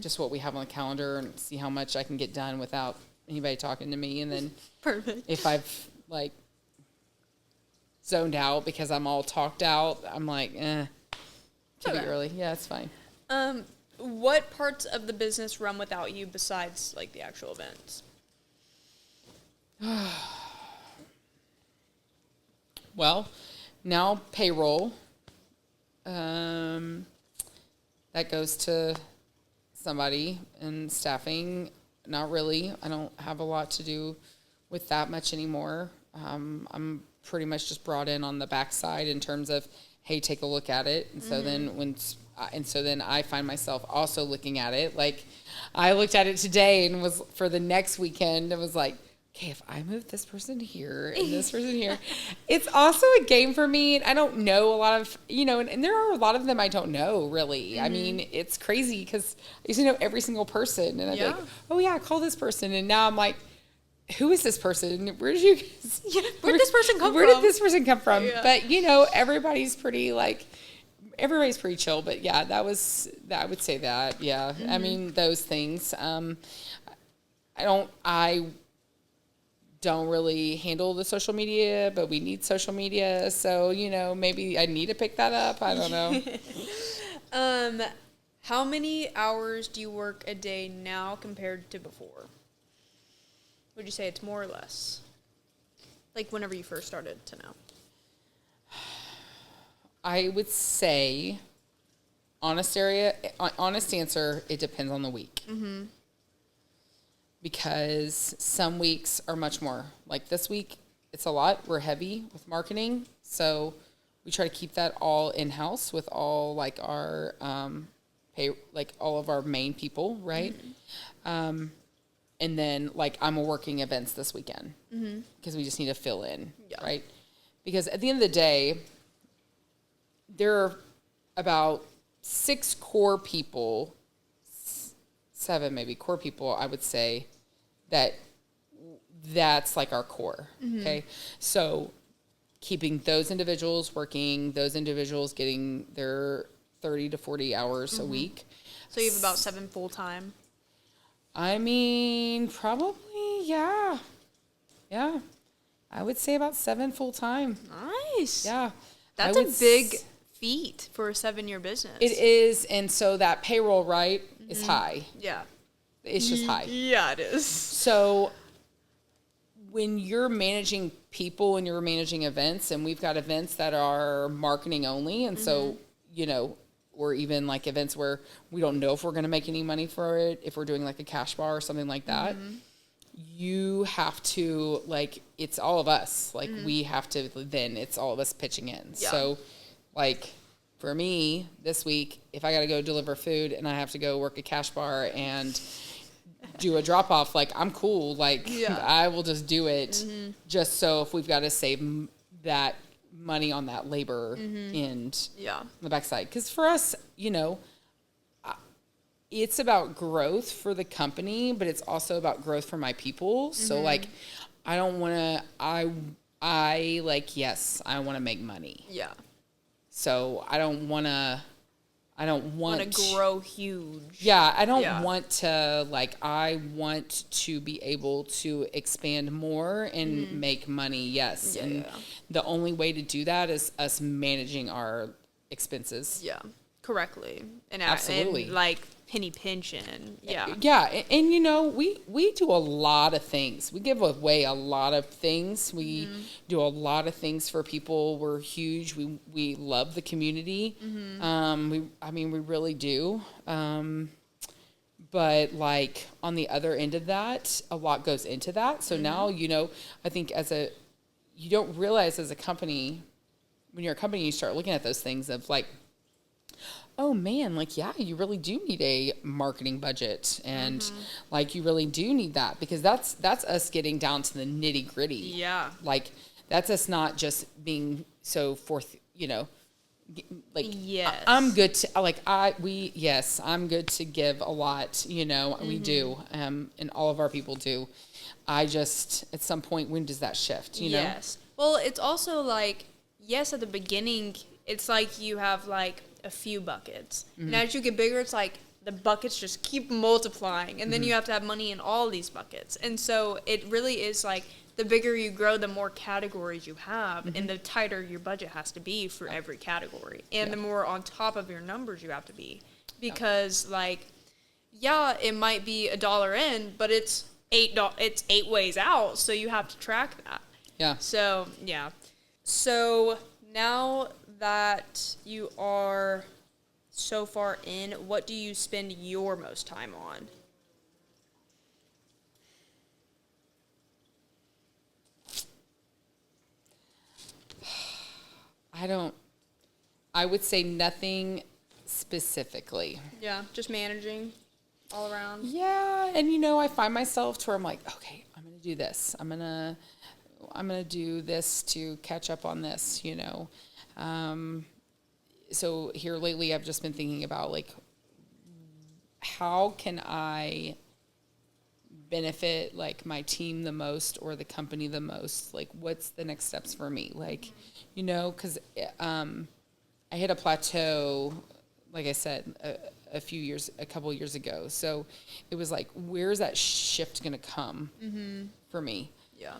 just what we have on the calendar and see how much I can get done without anybody talking to me. And then perfect. If I've like zoned out because I'm all talked out, I'm like, could be early. Yeah, it's fine. What parts of the business run without you besides like the actual events? Well, now payroll. That goes to somebody, and staffing, not really. I don't have a lot to do with that much anymore. I'm pretty much just brought in on the backside in terms of, hey, take a look at it. And so then I find myself also looking at it. Like I looked at it today and was for the next weekend, it was like, okay, if I move this person here and this person here, it's also a game for me. I don't know a lot of, and there are a lot of them I don't know really. I mean, it's crazy because I used to know every single person and I'd be like, oh yeah, call this person. And now I'm like, who is this person? Where did this person come from? Yeah. But everybody's pretty chill. But yeah, I would say that. Yeah. I mean, those things. I don't really handle the social media, but we need social media. So, maybe I need to pick that up. I don't know. How many hours do you work a day now compared to before? Would you say it's more or less? Like whenever you first started to now? I would say, honest answer, it depends on the week. Because some weeks are much more. Like this week, it's a lot. We're heavy with marketing. So we try to keep that all in-house with all like our all of our main people, right? And then like I'm working events this weekend because we just need to fill in, right? Because at the end of the day, there are about 6 core people, 7 maybe core people, I would say, that's like our core, okay? So keeping those individuals working, those individuals getting their 30 to 40 hours a week. So you have about 7 full-time? I mean, probably, yeah. Yeah. I would say about 7 full time. Nice. Yeah. That's a big feat for a 7-year business. It is. And so that payroll, right, is high. Yeah. It's just high. Yeah, it is. So when you're managing people and you're managing events, and we've got events that are marketing only, and so, you know, or even like events where we don't know if we're going to make any money for it, if we're doing like a cash bar or something like that, you have to, like, it's all of us. Like, we have to, then it's all of us pitching in. Yeah. So, like, for me, this week, if I got to go deliver food and I have to go work a cash bar and do a drop off, like, I'm cool. Like, I will just do it just so if we've got to save that money on that labor end on the backside. Because for us, you know, it's about growth for the company, but it's also about growth for my people. So, like, I don't want to, I like, yes, I want to make money. Yeah. So I don't want to grow huge. Yeah, I don't want to, like, I want to be able to expand more and make money, yes. And the only way to do that is us managing our expenses. Yeah, correctly. And absolutely. And, like, penny pinching. Yeah. Yeah, and you know, we do a lot of things. We give away a lot of things. We do a lot of things for people. We're huge. We love the community. We really do. But like on the other end of that, a lot goes into that. So now, you know, I think you don't realize as a company, when you're a company, you start looking at those things of like, oh man, like, yeah, you really do need a marketing budget, and like, you really do need that, because that's us getting down to the nitty gritty. Yeah. Like, that's us not just being so forth, you know, like, yes. I'm good to, like, I'm good to give a lot, you know, we do, and all of our people do. I just, at some point, when does that shift, you know? Yes. Well, it's also like, yes, at the beginning, it's like you have like a few buckets. And as you get bigger, it's like the buckets just keep multiplying. And then you have to have money in all these buckets. And so it really is like, the bigger you grow, the more categories you have, and the tighter your budget has to be for every category. And the more on top of your numbers you have to be. Because, like, yeah, it might be $1 in, but it's it's 8 ways out, so you have to track that. Yeah. So, yeah. So, now that you are so far in, what do you spend your most time on? I would say nothing specifically. Yeah, just managing all around. Yeah, and you know, I find myself to where I'm like, okay, I'm going to do this. I'm going to do this to catch up on this, you know. So here lately I've just been thinking about, like, how can I benefit, like, my team the most or the company the most? Like, what's the next steps for me? Like, you know, because I hit a plateau, like I said, a couple years ago. So it was like, where's that shift going to come for me? Yeah.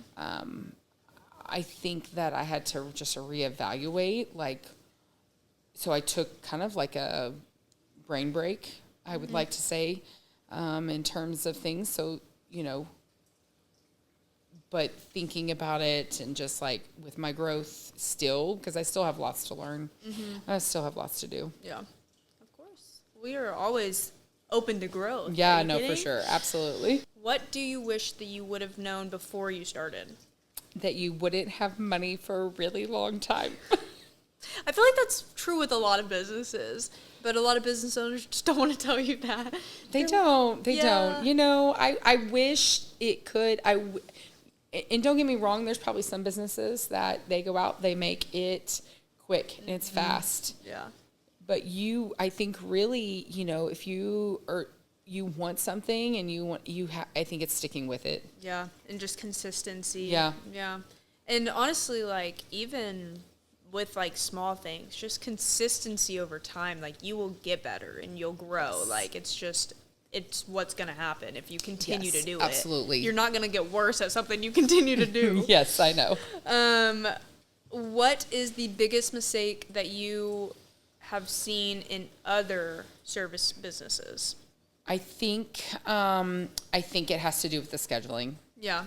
I think that I had to just reevaluate, like, so I took kind of like a brain break, I would like to say, in terms of things. So, you know, but thinking about it and just like with my growth still, because I still have lots to learn. I still have lots to do. Yeah, of course. We are always open to growth. Yeah, no, for sure. Absolutely. What do you wish that you would have known before you started? That you wouldn't have money for a really long time. I feel like that's true with a lot of businesses, but a lot of business owners just don't want to tell you that. They don't. You know, I wish it could. And don't get me wrong, there's probably some businesses that they go out, they make it quick and it's fast. Yeah. But I think really, you know, if you want something and I think it's sticking with it. Yeah, and just consistency. Yeah. Yeah. And honestly, like, even with, like, small things, just consistency over time, like, you will get better and you'll grow. Like, it's just, it's what's going to happen if you continue to do absolutely. it. You're not going to get worse at something you continue to do. Yes, I know. What is the biggest mistake that you have seen in other service businesses? I think it has to do with the scheduling. Yeah.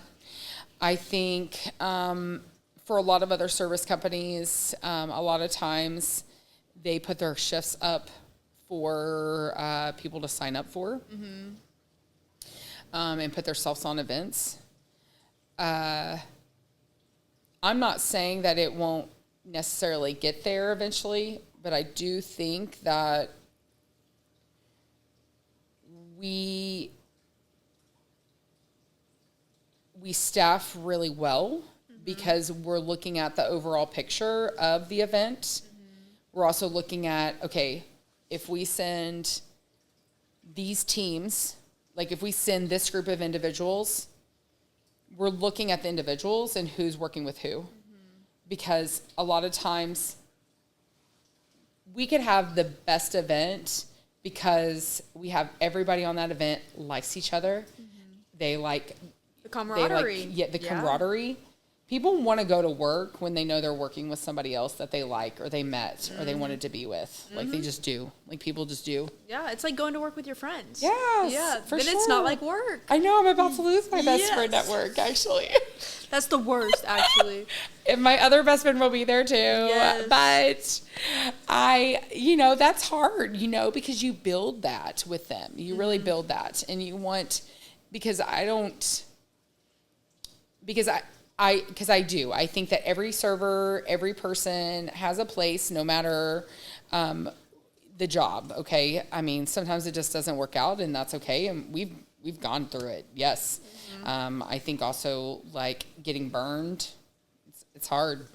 I think for a lot of other service companies, a lot of times they put their shifts up for people to sign up for, and put themselves on events. I'm not saying that it won't necessarily get there eventually, but I do think that we staff really well because we're looking at the overall picture of the event. We're also looking at, okay, if we send these teams, like if we send this group of individuals, we're looking at the individuals and who's working with who. Because a lot of times we could have the best event because we have everybody on that event likes each other. They like the camaraderie. The camaraderie. People want to go to work when they know they're working with somebody else that they like or they met or they wanted to be with. Like they just do. Like people just do. Yeah, it's like going to work with your friends. Yes, yeah, for then sure. It's not like work. I know I'm about to lose my best friend at work, actually. That's the worst, actually. And my other best friend will be there too. Yes. But that's hard, because you build that with them. You really build that. And you want, because I do. I think that every server, every person has a place, no matter the job. Okay, I mean sometimes it just doesn't work out, and that's okay. And we've gone through it. Yes, I think also like getting burned, it's hard.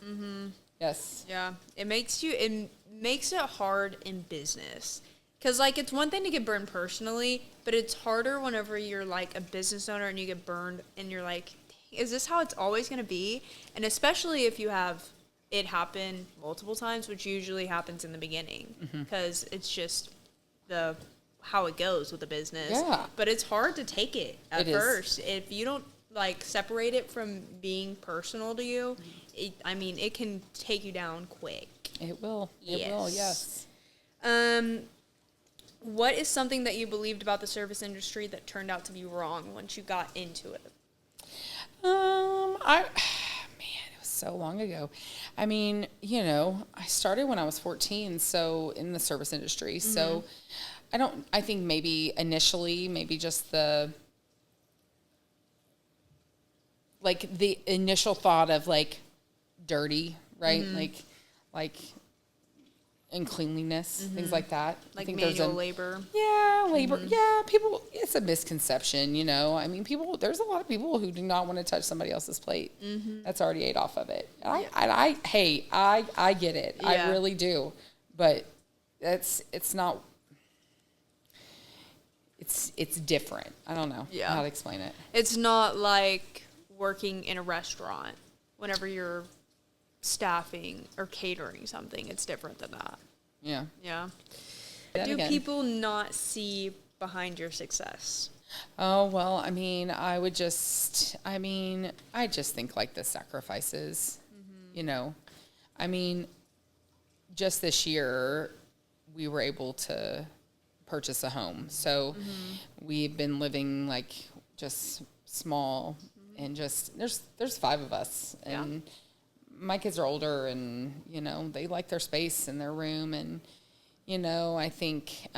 Yes. Yeah, it makes it hard in business. Because, like, it's one thing to get burned personally, but it's harder whenever you're, like, a business owner and you get burned and you're like, is this how it's always going to be? And especially if you have it happen multiple times, which usually happens in the beginning, because it's just how it goes with the business. Yeah. But it's hard to take it at first. If you don't, like, separate it from being personal to you, it can take you down quick. It will. It will, yes. What is something that you believed about the service industry that turned out to be wrong once you got into it? It was so long ago. I mean, I started when I was 14, so in the service industry. So I think maybe initially, just the initial thought of like dirty, right? Like and cleanliness, things like that. Like I think manual labor. Yeah, labor. Yeah, people, it's a misconception, there's a lot of people who do not want to touch somebody else's plate that's already ate off of it. I get it. Yeah. I really do. But it's not, it's different. I don't know how to explain it. It's not like working in a restaurant whenever you're staffing or catering something. It's different than that. Yeah. Do people not see behind your success? Oh, well, I just think like the sacrifices, just this year we were able to purchase a home. So we've been living like just small and just, there's 5 of us and my kids are older and, they like their space in their room. And, I think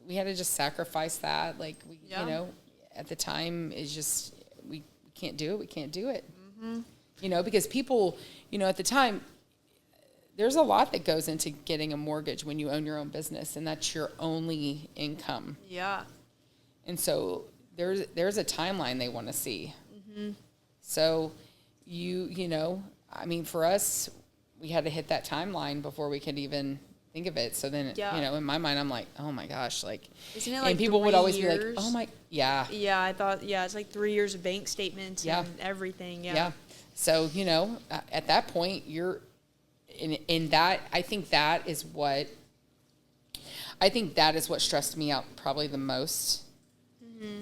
we had to just sacrifice that. Like, at the time is just, we can't do it. We can't do it. Because people, at the time, there's a lot that goes into getting a mortgage when you own your own business and that's your only income. Yeah. And so there's a timeline they want to see. So for us, we had to hit that timeline before we could even think of it. So then, in my mind, I'm like, oh my gosh, like, isn't it like and people 3 would always years? be like, oh my, yeah. Yeah, I thought, it's like 3 years of bank statements and everything. Yeah. So, at that point, you're in that, I think that is what I think that is what stressed me out probably the most,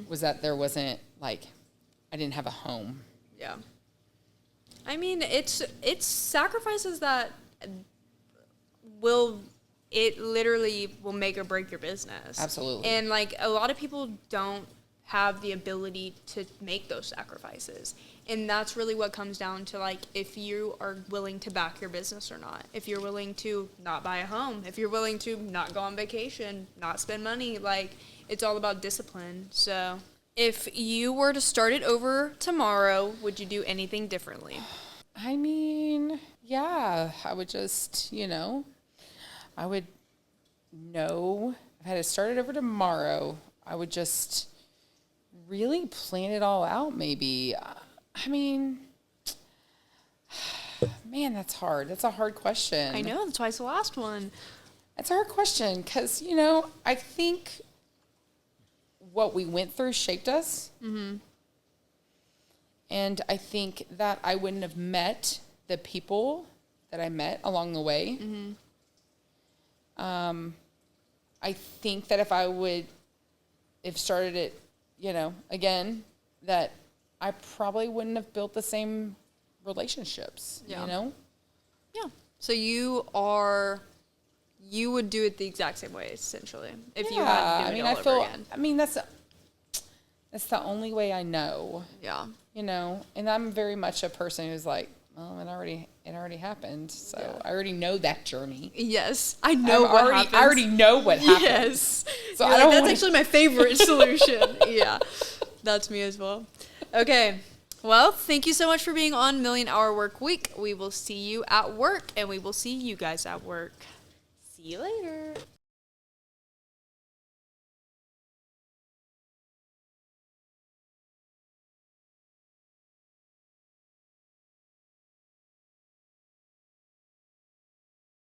was that there wasn't, like, I didn't have a home. Yeah. I mean, it's sacrifices that it literally will make or break your business. Absolutely. And, like, a lot of people don't have the ability to make those sacrifices. And that's really what comes down to, like, if you are willing to back your business or not. If you're willing to not buy a home. If you're willing to not go on vacation, not spend money. Like, it's all about discipline. So, If you were to start it over tomorrow, would you do anything differently? I mean, yeah, I would just, I would know, if I had to start it over tomorrow, I would just really plan it all out, maybe. I mean, man, that's hard. That's a hard question. I know, that's why it's the last one. That's a hard question because, I think what we went through shaped us. Mm-hmm. And I think that I wouldn't have met the people that I met along the way. Mm-hmm. I think that if I would have started it, again, that I probably wouldn't have built the same relationships, Yeah. So you would do it the exact same way, essentially, if you had to do it all over again. I mean, that's the only way I know. Yeah. And I'm very much a person who's like, well, it already happened, so Yeah. I already know that journey. Yes, I know what happens. I already know what happens. Yes. So You're like, that's actually my favorite solution. Yeah, that's me as well. Okay. Well, thank you so much for being on Million Hour Work Week. We will see you at work, and we will see you guys at work. See you later.